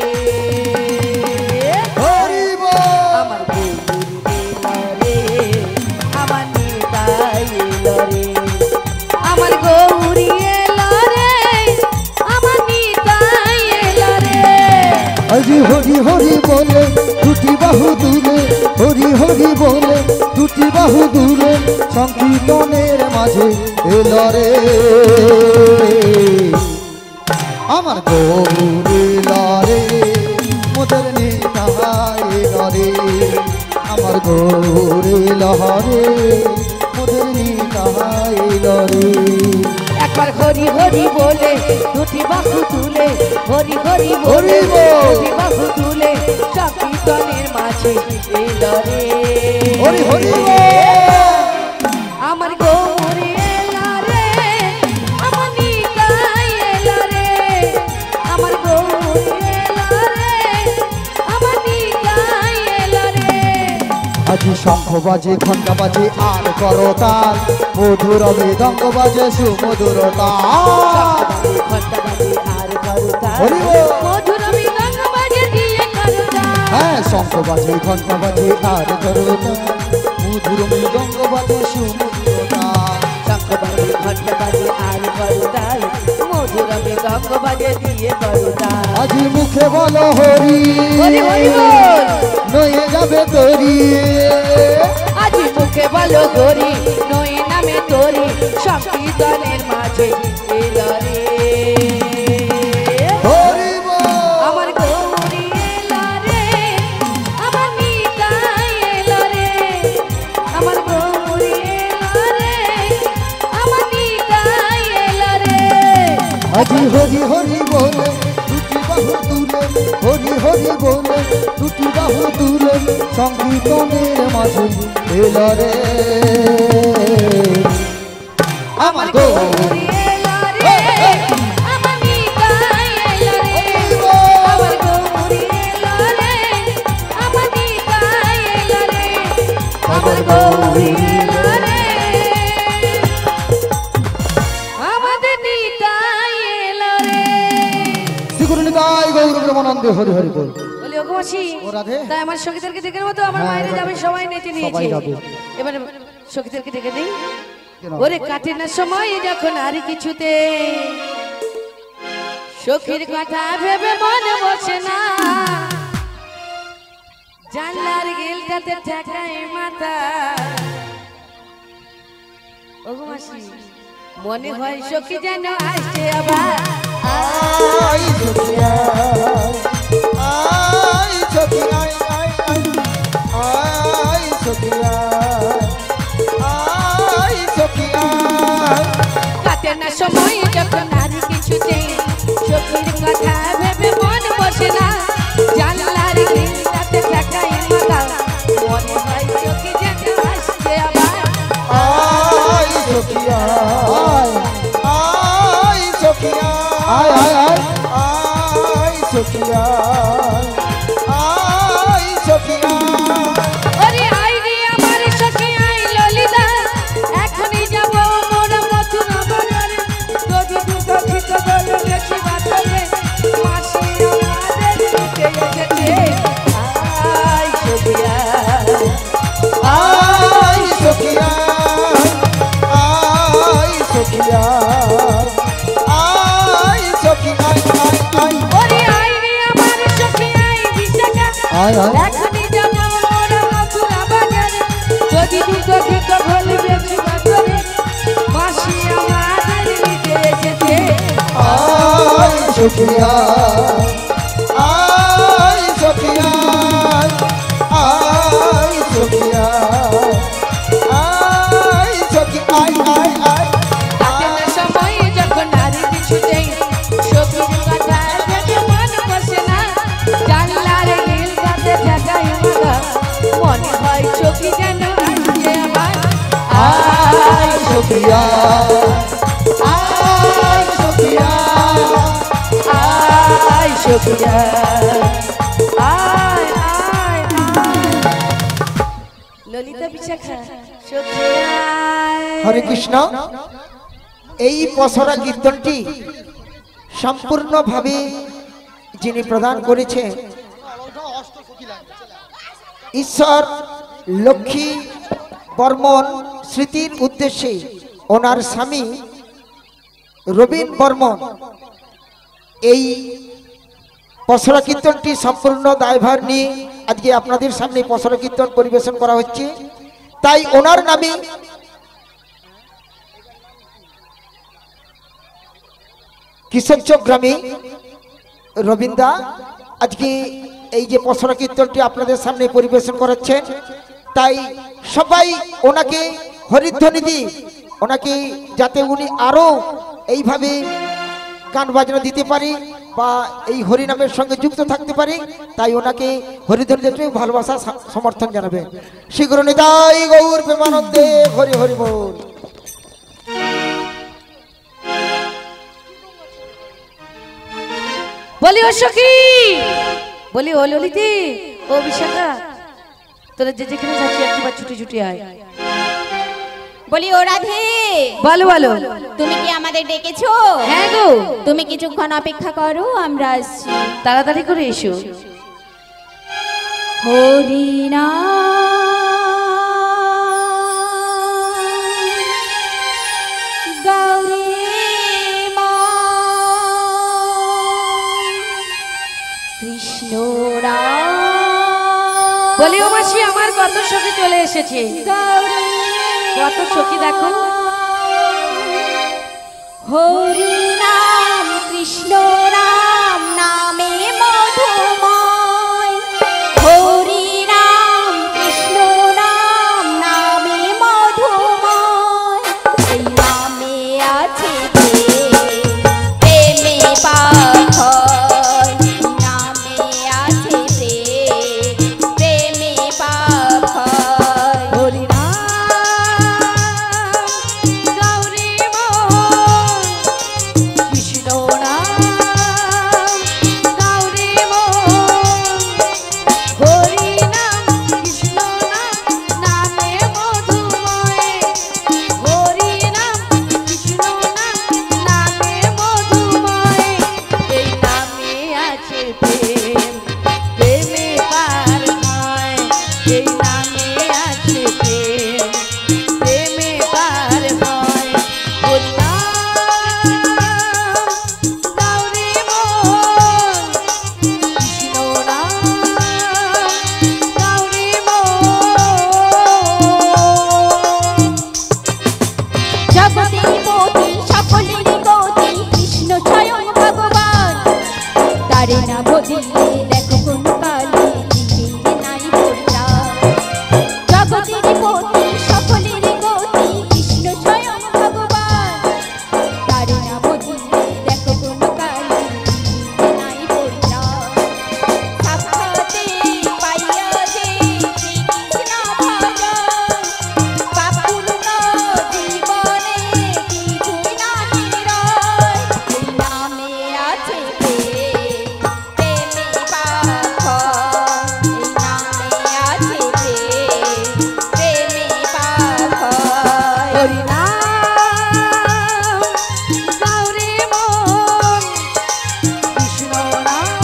হরি বল। আমার গৌরী এলো রে, আমার নিতাই এলো রে, আমার গৌরী এলো রে, আমার নিতাই এলো রে। আজি হরি হরি বলে দুটি বাহু তুলে, হরি হরি বলে দুটি বাহু তুলে, সংকীর্তনের মাঝে এলো রে আমার গৌরী লরে, মোদের নিতাই লরে আমার গৌরী লরে, মোদের নিতাই লরে। একবার হরি হরি বলে দুটি বাহু তুলে, হরি হরি হরি বলে বল। দুটি বাহু তুলে, সংকীর্তনের মাঝে এলো রে হরি হরি বল। আমার গৌরী এলো রে, আমার নিতাই এলো রে, আমার গৌরী এলো রে, আমার নিতাই এলো রে। আজি শঙ্খ বাজে ঘণ্টা বাজে আর করো তাল, মধুর মৃদঙ্গ বাজে সুমধুর তাল। ঘন্টা বাজে আর করতা, হরি বল। মধুর মৃদঙ্গ বাজে দিয়ে করতা। হ্যাঁ, শঙ্খ বাজে ঘণ্টা বাজে আর করো তাল, মধুর মৃদঙ্গ বাজে সুমধুর তাল। শঙ্খ বরদাই মধুর মৃদঙ্গ বাজে দিয়ে বরদাই আজি মুখে বলো হরি হরি হরি বল নয়ে যাবে তরি আজি মুখে বলো হরি নয় নামে তোরি সংকীর্তনের মাঝে এলো রে হরি বল আমার গৌরী এলো রে আমার নিতাই এলো রে আমার গৌরী এলো রে আমার নিতাই এলো রে আজি হরি হরি বলে দুটি বাহু তুলে হরি হরি বলে দুটি বাহু তুলে সংকীর্তনের মাঝে এলো রে আমার গৌরী এলো রে আমার নিতাই এলো রে আমার গৌরী এলো রে আমার নিতাই এলো রে আমার গৌরী এলো রে আমাদের নিতাই এলো রে শ্রীগুরু নিতাই গৌর প্রেমানন্দে হরি হরি বল বলি ওগো মাসি ও রাধে। তাই আমার সখীদেরকে ডেকে মতো আমার হ্যাঁ, মায়েরা এবার যাবে সবাই নেচে সবাই নিয়েছে যাবে। এবারে সখীদেরকে ডেকে দিই কেন? ওরে কাটে না সময় যখন আর কিছুতে সখীর কথা ভেবে মনে বসে না জানলার গিলটাতে ঠেকাই মাথা ওগো মাসি মনে হয় সখী যেন আসছে আবার আই সখিয়া আই সখিয়া আই সখিয়া আই সখিয়া কাটে না সময় যখন আর কিছুতে সখীর কথা ভেবে মন বসে না জানলার গিলটাতে ঠেকাই মাথা মনে হয় সখী যেন আসছে আবার আই সখিয়া আই সখিয়া আই আই আই আই সখিয়া আই সখিয়া ওরে আই রে আমার সখী আই ললিতা এখনই যাব মোরা মথুরা বাজারে যদি দুঃখিত বলে গেছি বাজারে মাসি আমাদের দিকে এসেছে আই সখিয়া আই সখিয়া আই সখিয়া আই সখিয়া আই ওরে আই রে আমার সখী আই বিশাখা আই আই এখনই যাব মোরা মথুরা বাজারে যদি দুঃখিত বলে গেছি বাজারে মাসি আমাদের দিকে এসেছে আই সখিয়া আই সখিয়া আই সখিয়া আই সখিয়া আই আই আই কাটে না সময় যখন আর কিছুতেই সখীর কথা ভেবে মন বসে না জানলার গিলটাতে ঠেকাই মাথা মনে হয় সখী যেন আসছে আবার আই সখিয়া আই সখিয়া আই সখিয়া আয় আয় ললিতা বিশাখা সখিয়া হরে কৃষ্ণ। এই পসরা কীর্তনটি সম্পূর্ণভাবে যিনি প্রদান করেছেন ঈশ্বর লক্ষ্মী বর্মন স্মৃতির উদ্দেশ্যে ওনার স্বামী রবীন বর্মন। এই পসরা কীর্তনটি সম্পূর্ণ দায়ভার নিয়ে আজকে আপনাদের সামনে পসরা কীর্তন পরিবেশন করা হচ্ছে। তাই ওনার নামে কৃষকচক গ্রামে রবীন্দা আজকে এই যে পসরা কীর্তনটি আপনাদের সামনে পরিবেশন করাচ্ছেন, তাই সবাই ওনাকে হরিধ্বনি দিয়ে ওনাকে যাতে উনি আরো এইভাবে গান বাজনা দিতে পারে বা এই হরিনামের সঙ্গে যুক্ত থাকতে পারে, তাই ওনাকে হরিধ্বনি দিয়ে ভালোবাসা সমর্থন জানাবেন। শীঘ্র নিতাই গৌর প্রেমানন্দে হরি হরি বল। বলি ও সখী বলি ও ললিতি ও বিশাখা তোরা যে যেখানে যাচ্ছি একবার ছুটি ছুটি আয়। বলি ও রাধে, বলো বলো। তুমি কি আমাদের ডেকেছো? হ্যাঁ গো, তুমি কিছুক্ষণ অপেক্ষা করো, আমরা আসছি। তাড়াতাড়ি করে এসো। হরিনা গৌরী কৃষ্ণ রাম বলি ও মাসি আমার কত সখী চলে এসেছে, কত সখী দেখো। হরি নাম কৃষ্ণ রাম নামে মধুময়, হরি নাম কৃষ্ণ রাম নামে মধুময়, এই নামে আছে প্রেমে পাথর, নামে আছে প্রেমে পাথর। হরি নাম গৌরী মোহন কৃষ্ণ নাম গৌরী মোহন, হরি নাম কৃষ্ণ নাম নামে মধুময়, হরি নাম কৃষ্ণ নাম নামে মধুময়, এই নামে আছে প্রেম প্রেমে পার হয়, এই নামে আছে প্রেম প্রেমে পার হয়। হরি নাম গৌরী মোহন কৃষ্ণ নাম গৌরী মোহন। জগতের পতি সকলের গতি কৃষ্ণ স্বয়ং ভগবান, তারে না ভজিলে দেখো কোন কালে জীবে নাই পরিত্রাণ। জগতের পতি সকলের গতি কৃষ্ণ স্বয়ং ভগবান, তারে না ভজিলে দেখো কোন কালে জীবে নাই পরিত্রাণ। সাক্ষাতে পাইয়া যে শ্রীকৃষ্ণ ভজন, পাপূর্ণ জীবনে কিছুই নাহি রয়, এই নামে আছে প্রেমে পাথর, এই নামে আছে প্রেমে পাথর। হরি নাম গৌরী মোহন কৃষ্ণ নাম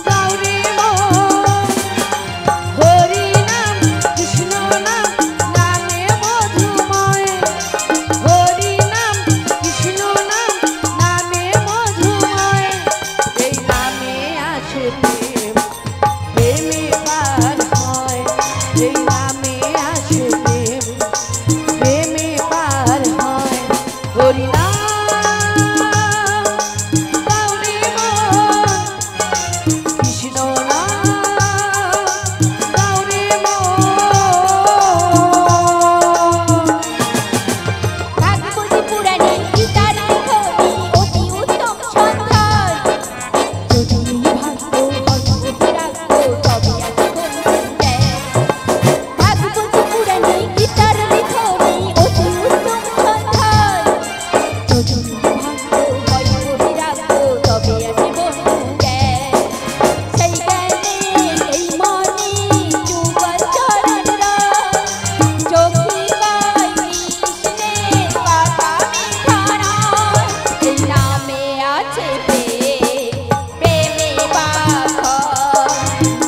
গৌরী মোহন, হরি নাম কৃষ্ণ নাম নামে মধুময়, হরি নাম কৃষ্ণ নাম নামে মধুময়, এই নামে আছে প্রেম প্রেমে পার হয়, এই নামে আছে প্রেম প্রেমে পার হয়। হরি নাম গৌরী মোহন কৃষ্ণ নাম গৌরী মোহন। ভাগবতী পুরাণে গীতার লেখনী অতি উত্তম সন্ধান, যদি ভাগ্য হইতে রাখো তবে আছে বন্ধুদের। ভাগবতী পুরাণে গীতার লেখনী অতি উত্তম সন্ধান, যদি ভাগ্য হইতে রাখো তবে আছে বন্ধুদের। সেই জ্ঞানে সেই মনে যুগল চরণ রায়, চোখে পাই কৃষ্ণের কথা মিঠারায়, এই নামে আছে প্রেমে পাথর,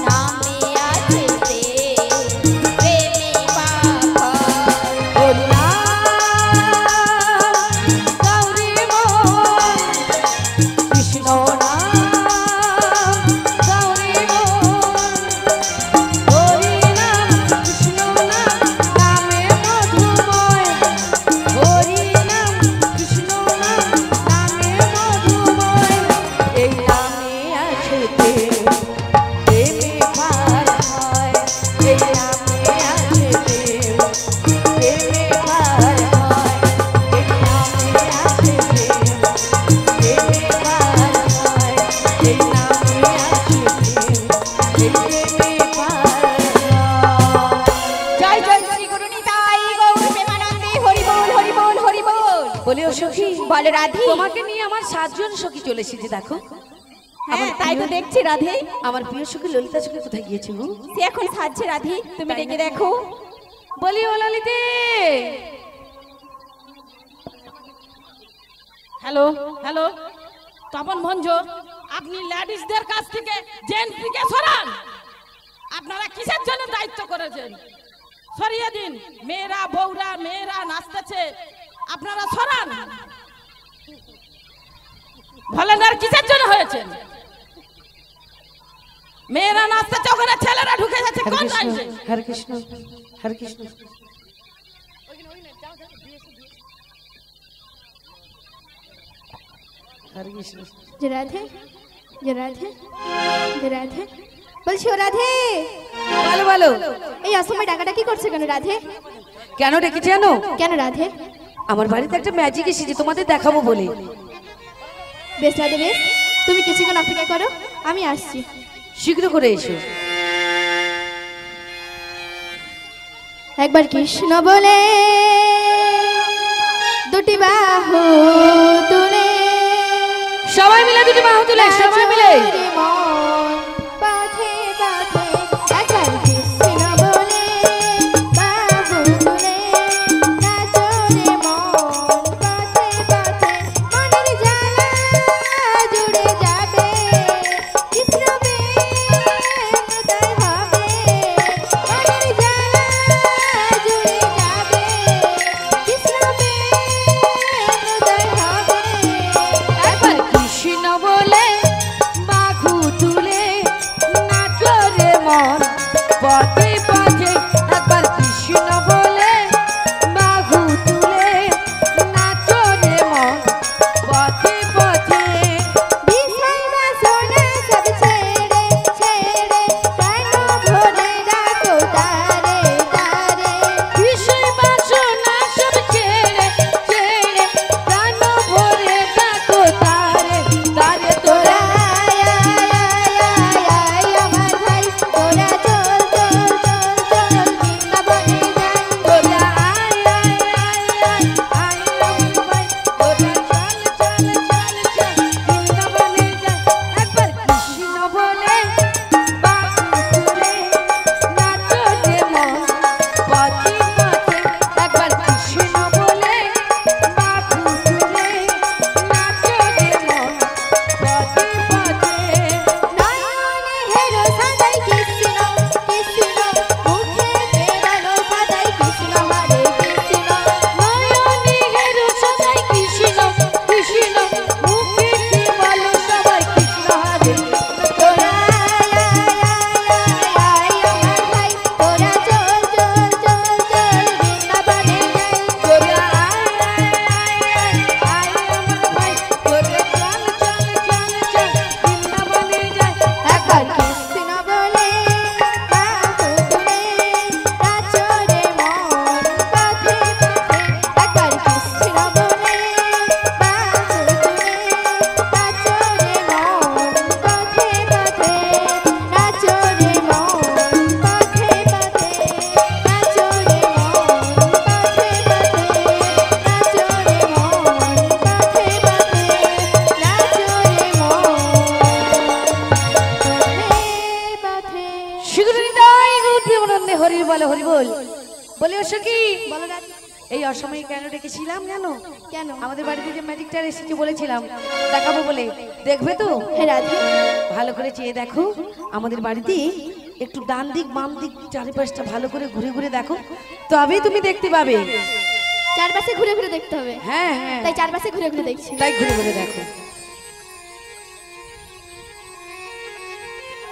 নামে আছে প্রেমে পাথর। হরি নাম গৌরী মোহন কৃষ্ণ নাম গৌরী মোহন, হরি নাম কৃষ্ণ নাম নামে মধুময়, হরি নাম কৃষ্ণ নাম নামে মধুময়, এই নামে আছে প্রেম প্রেমে পার হয়, এই নামে আছে প্রেম প্রেমে পার হয়, এই নামে আছে প্রেম প্রেমে পার হয়, এই নামে আছে প্রেম প্রেমে পার হয়। জয় জয় শ্রী গুরু নিতাই গৌর প্রেমানন্দে, হরি বল হরি বল হরি বল। বলি ও সখী বল রাধে। তোমাকে নিয়ে আমার 7 জন সখী চলে এসেছে দেখো। হ্যাঁ তাই তো দেখছি রাধে, আমার প্রিয় সখী ললিতা সখী কোথায় গিয়েছে গো? সে এখন সাজছে রাধে, তুমি ডেকে দেখো। বলি ও ললিতে। হ্যালো হ্যালো, তপন ভঞ্জ, আপনি লেডিসদের কাছ থেকে জেন্টসকে সরান। আপনারা কিসের জন্য দায়িত্ব করেছেন? সরিয়ে দিন। মেয়েরা বউরা মেয়েরা নাচতেছে, আপনারা সরান। ভলেন্টিয়ার কিসের জন্য হয়েছেন? মেয়েরা নাচতেছে ওখানে ছেলেরা ঢুকে যাচ্ছে হরে কোন কৃষ্ণ টাইমে? হরে কৃষ্ণ হরে কৃষ্ণ। হরে কৃষ্ণ। যে রাধে, যে রাধে, যে রাধে, বলছি ও রাধে, বলো বলো, এই অসময় ডাকাটা কি করছে কেন রাধে? কেন ডেকেছি জানো? কেন রাধে? আমার বাড়িতে একটা ম্যাজিক এসেছে, তোমাদের দেখাবো বলে। বেশ রাধে বেশ, তুমি কিছুক্ষণ অপেক্ষা করো, আমি আসছি। শীঘ্র করে এসো। একবার কৃষ্ণ বলে দুটি বাহু তুলে, সবাই মিলে দুটি বাহু তুলে, সবাই মিলে। নাচরে মন পথে পথে, একবার কৃষ্ণ বলে বাহু তুলে, নাচরে মন পথে পথে, মনের জ্বালা জুড়ে যাবে, কৃষ্ণ প্রেম উদয় হবে, মনের জ্বালা জুড়ে যাবে, কৃষ্ণ প্রেম উদয় হবে। একবার কৃষ্ণ বলে বাহু তুলে, নাচরে মন পথে পথে। একবার কৃষ্ণ বলে বাহু তুলে, নাচরে মন পথে পথে। বিষয় বাসনা সব ছেড়ে ছেড়ে, প্রাণ ভরে রাখো তারে তারে, বিষয় বাসনা সব ছেড়ে ছেড়ে, প্রাণ ভরে ডাকো তারে তারে। তোরা আয় আয় আয় আয় আমার ভাই, তোরা চল চল চল চল বৃন্দাবনে যাই। তোরা আয় আয় আয় আয় আয় আমার ভাই, তোরা চল চল চল চল বৃন্দাবনে যাই। একবার কৃষ্ণ বলে বাহু তুলে, নাচরে মন পথে পথে। একবার কৃষ্ণ বলে বাহু তুলে, নাচরে মন পথে পথে। নয়নে হেরো সাদাই কৃষ্ণ কৃষ্ণ, মুখে বেরালো সাদাই কৃষ্ণ হরে কৃষ্ণ। নয়নে হেরো সদাই কৃষ্ণ কৃষ্ণ, মুখে কি বলো সবাই কৃষ্ণ হরে কৃষ্ণ। তোরা আয় আয় আয় আয় আমার ভাই, তোরা চল চল চল চল বৃন্দাবনে যাই। তোরা আয় আয় আয় আয় আয় আমার ভাই, তোরা চল চল চল চল বৃন্দাবনে যাই। একবার কৃষ্ণ বলে বাহু তুলে, নাচরে মন পথে পথে, একবার কৃষ্ণ বলে বাহু তুলে, নাচরে মন পথে পথে, নাচরে মন পথে পথে, নাচরে মন পথে পথে, নাচরে মন পথে পথে, নাচরে মন। শীঘ্র নিতাই গৌর প্রেমানন্দে হরি বল হরি বল। বলে ও সখী, বলো রাধে, এই অসময়ে কেন ডেকেছিলাম জানো? কেন? আমাদের বাড়িতে যে ম্যাজিকটা এসেছে বলেছিলাম দেখাবো বলে, দেখবে তো? হে রাধে, ভালো করে চেয়ে দেখো। আমাদের বাড়িতে একটু ডান দিক বাম দিক চারিপাশটা ভালো করে ঘুরে ঘুরে দেখো, তবেই তুমি দেখতে পাবে। চারপাশে ঘুরে ঘুরে দেখতে হবে। হ্যাঁ হ্যাঁ, তাই চারপাশে ঘুরে ঘুরে দেখছি। তাই ঘুরে ঘুরে দেখো।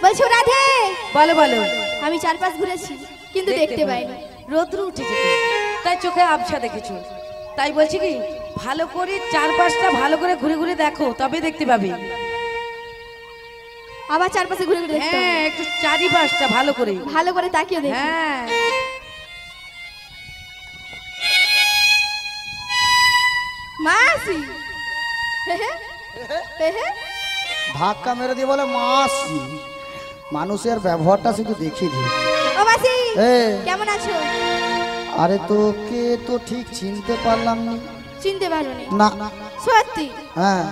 বলছো রাধে, বলো বলো। আমি চারপাশ ঘুরেছি কিন্তু দেখতে পাইনি। রোদ্র উঠেছে তো, তাই চোখে আবছা দেখেছো। তাই বলছি কি, ভালো করে চারপাশটা ভালো করে ঘুরে ঘুরে দেখো, তবে দেখতে পাবে। আবার চারপাশে ঘুরে ঘুরে দেখতে হ্যাঁ, হবে। একটু চারিপাশটা ভালো করে। ভালো করে তাকিয়ে দেখি। হ্যাঁ, মাসি, ধাক্কা মেরে দিয়ে বলে মাসি। মানুষের ব্যবহারটা শুধু দেখি দি। ও মাসি, এ, কেমন আছো? আরে তোকে তো ঠিক চিনতে পারলাম না। চিনতে পারোনি? না। সত্যি? হ্যাঁ,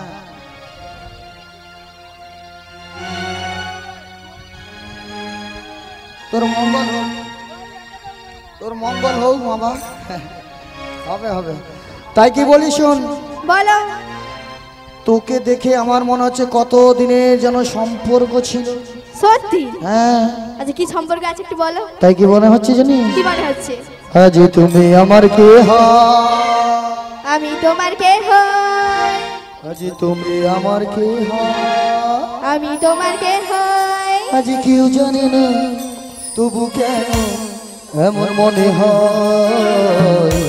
তোর মঙ্গল হোক, তোর মঙ্গল হোক বাবা। হবে হবে, তাই কি বলি শোন, বলো। তোকে দেখে আমার মনে হচ্ছে কত দিনের যেন সম্পর্ক ছিল। সত্যি? হ্যাঁ, আচ্ছা কি সম্পর্ক আছে একটু বলো। তাই কি মনে হচ্ছে জানি? কি মনে হচ্ছে? আজ তুমি আমার কে হয়, আমি তোমার কে হই, আজ তুমি আমার কে হয়, আমি তোমার কে হই, আজ কেউ জানে না তবু কেন এমন মনে হয়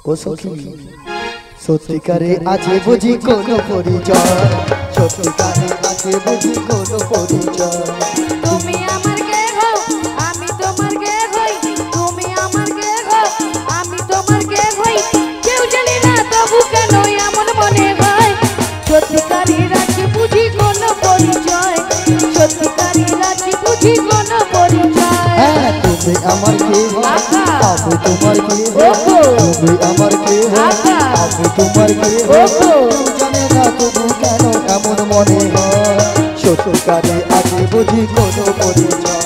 ও সখী সত্যিকারে আছে বুঝি কোনো পরিচয় সত্যিকারে আছে বুঝি কোনো পরিচয় তুমি আমার কে গো আমি তোমার কে হই তুমি আমার কে গো আমি তোমার কে হই কেউ জানি না তবু কেন এমন মনে হয় সত্যিকারের আছে বুঝি কোনো পরিচয় সত্যিকারের আছে বুঝি কোনো পরিচয় হ্যাঁ তুমি আমার কে আহা। আমি তোমার কে ওহো। তুমি আমার কে আহা। আমি তোমার কে ওহো। কেউ জানে না তবু কেন এমন মনে হয় সত্যিকারে আছে বুঝি কোনো পরিচয়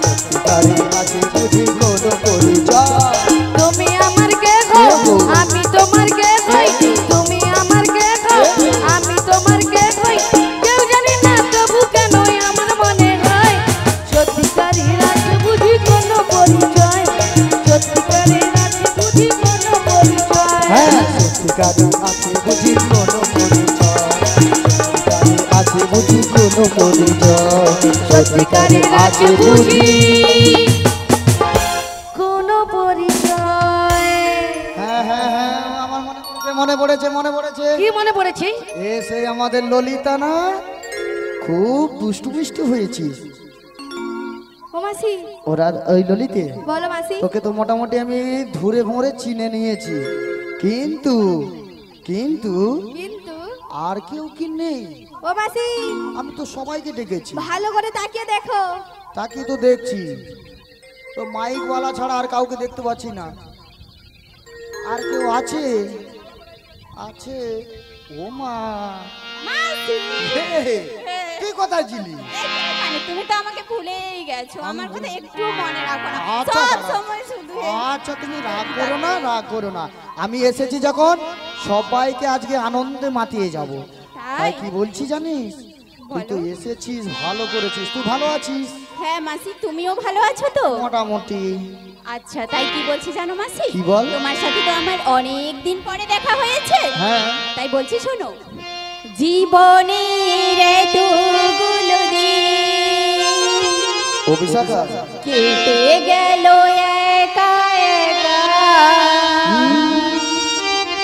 সত্যিকারে আছে বুঝি কোনো পরিচয় তুমি আমার কে গো আমি তোমার কে হই তুমি আমার কে গো আমি তোমার কে হই কেউ জানি না তবু কেন আমার মনে হয় সত্যিকারের আছে বুঝি কোনো পরিচয় সত্যিকারের আছে বুঝি কোনো পরিচয় হ্যাঁ সত্যিকারে আছে বুঝি কোনো পরিচয় সত্যিকারে আছে বুঝি কোনো পরিচয় সত্যিকারের আছে বুঝি কোনো পরিচয় হ্যাঁ হ্যাঁ হ্যাঁ আমার মনে পড়েছে কি মনে পড়েছে এসে আমাদের ললিতা না খুব দুষ্টু মিষ্টি হয়েছিস ও মাসি ওরা ওই ললিতে বলো মাসি তোকে তো মোটামুটি আমি ধরে ভরে চিনে নিয়েছি কিন্তু কিন্তু কিন্তু আর কেউ কি নেই ও মাসি আমি তো সবাইকে ডেকেছি ভালো করে তাকিয়ে দেখো তাকে তো দেখছি তো মাইকওয়ালা ছাড়া আর কাউকে দেখতে পাচ্ছি না আর কেউ আছে আছে ও মা মাসি হে, তুই কোথায় ছিলি মানে তুমি তো আমাকে ভুলেই গেছো আমার কথা একটু মনে রাখো না আচ্ছা, সব দাঁড়াও। সময় শুধু আচ্ছা তুমি রাগ করো না আমি এসেছি যখন সবাইকে আজকে আনন্দে মাতিয়ে যাব তাই তাই কি বলছি জানিস তুই তো এসেছিস ভালো করেছিস তুই ভালো আছিস হ্যাঁ মাসি তুমিও ভালো আছো তো মোটামুটি আচ্ছা তাই কি বলছি জানো মাসি কি বল? তোমার সাথে তো আমার অনেক দিন পরে দেখা হয়েছে হ্যাঁ তাই বলছি শোনো জীবনের এতগুলো দিন ও বিশাখা কেটে গেল একা একা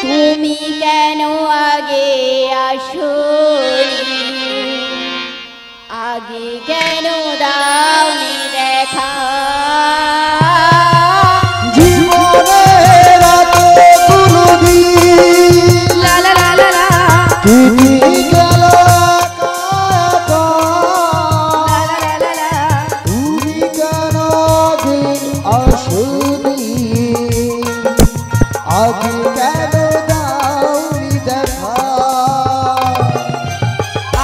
তুমি কেন আগে আসোনি আগে কেন দাওনি দেখা জীবনের এতগুলো দিন লা লা লা লা লা কেটে গেল একা একা। লা লা লা লা তুমি কেন আগে আসোনি আগে কেন দাওনি দেখা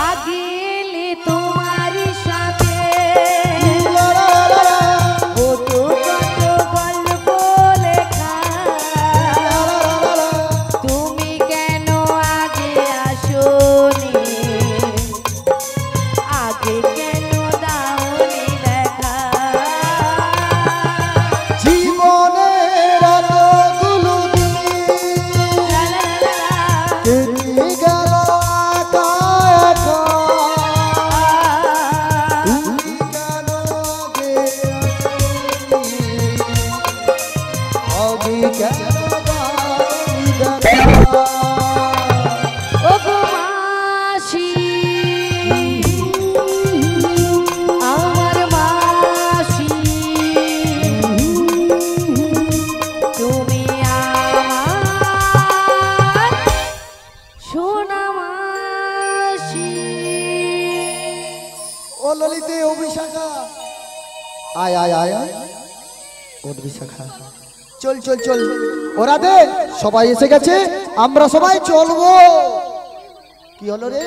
আগে এলে তোমার সাথে লা লা লা লা, কত গল্প লেখা লা লা লা লা। তুমি কেন আগে আসোনি আগে কেন দাওনি দেখা জীবনের এতগুলো দিন লা লা লা লা কেটে গেল একা একা। তুমি কেন আগে আসোনি? আগে কেন দাওনি দেখা? ও গো মাসি আমার মাসি তুমি আমার সোনা মাসি ও ললিতে ও বিশাখা আয় আয় আয় আয় ও বিশাখা চল চল চল ওরা দে সবাই এসে গেছে আমরা সবাই চলবো কি হলো রে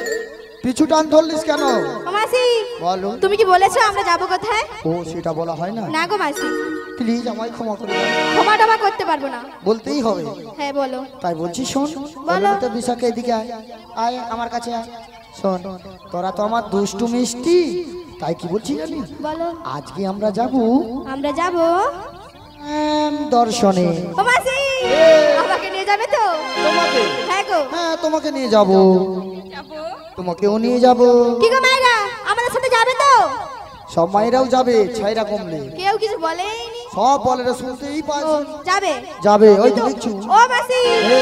পিছু টান ধরলিস কেন ও মাসি বলো তুমি কি বলেছো আমরা যাবো কোথায় ও সেটা বলা হয় না না গো মাসি প্লিজ আমায় ক্ষমা করে দাও। ক্ষমা টমা করতে পারবো না বলতেই হবে হ্যাঁ বলো তাই বলছি শোন বলো। তো বিশাখা এদিকে আয় আয় আমার কাছে আয় শোন তোরা তো আমার দুষ্টু মিষ্টি তাই কি বলছি জানি বলো আজকে আমরা যাব আমরা যাবো দর্শনে ও মাসি আমাকে নিয়ে যাবে তো তোমাকে হ্যাঁ গো হ্যাঁ তোমাকে নিয়ে যাব তোমাকেও নিয়ে যাব কি গো মায়েরা আমাদের যাবে তো? সব মায়েরাও যাবে ছাইরা কমলে, কেউ কিছু বলেইনি। সব বলে রে, শুনতেই ও, পাচ্ছি। যাবে? যাবে, ওই তো দেখছো। ও মাসি, এ,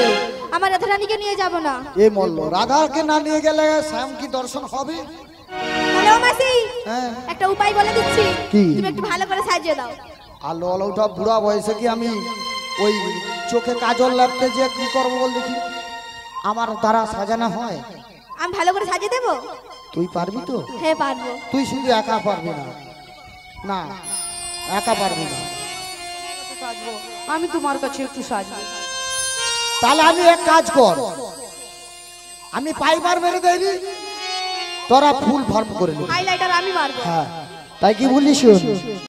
আমার রাধারানীকে নিয়ে যাব না। এ মল্ল, রাধাকে না নিয়ে গেলে শ্যাম কি দর্শন হবে? হ্যালো মাসি, হ্যাঁ, একটা উপায় বলে দিচ্ছি, কি? তুমি একটু ভালো করে সাজিয়ে দাও। আলো আলোটা বুড়া বয়সে কি আমি ওই চোখে কাজল লাগতে যে কি করবো বল দেখি, আমার দ্বারা সাজানো হয়? আমি ভালো করে সাজিয়ে দেবো? তুই পারবি তো? হ্যাঁ পারবো। তুই শুধু একা পারবি না, না একা পারবি না। আমি তোমার কাছে একটু সাজবো। তাহলে আমি এক কাজ কর, আমি পাইবার মেরে দেয়নি, তোরা ফুল ফর্ম করে নি। হাইলাইটার আমি মারবো। হ্যাঁ, তাই কি বলিস?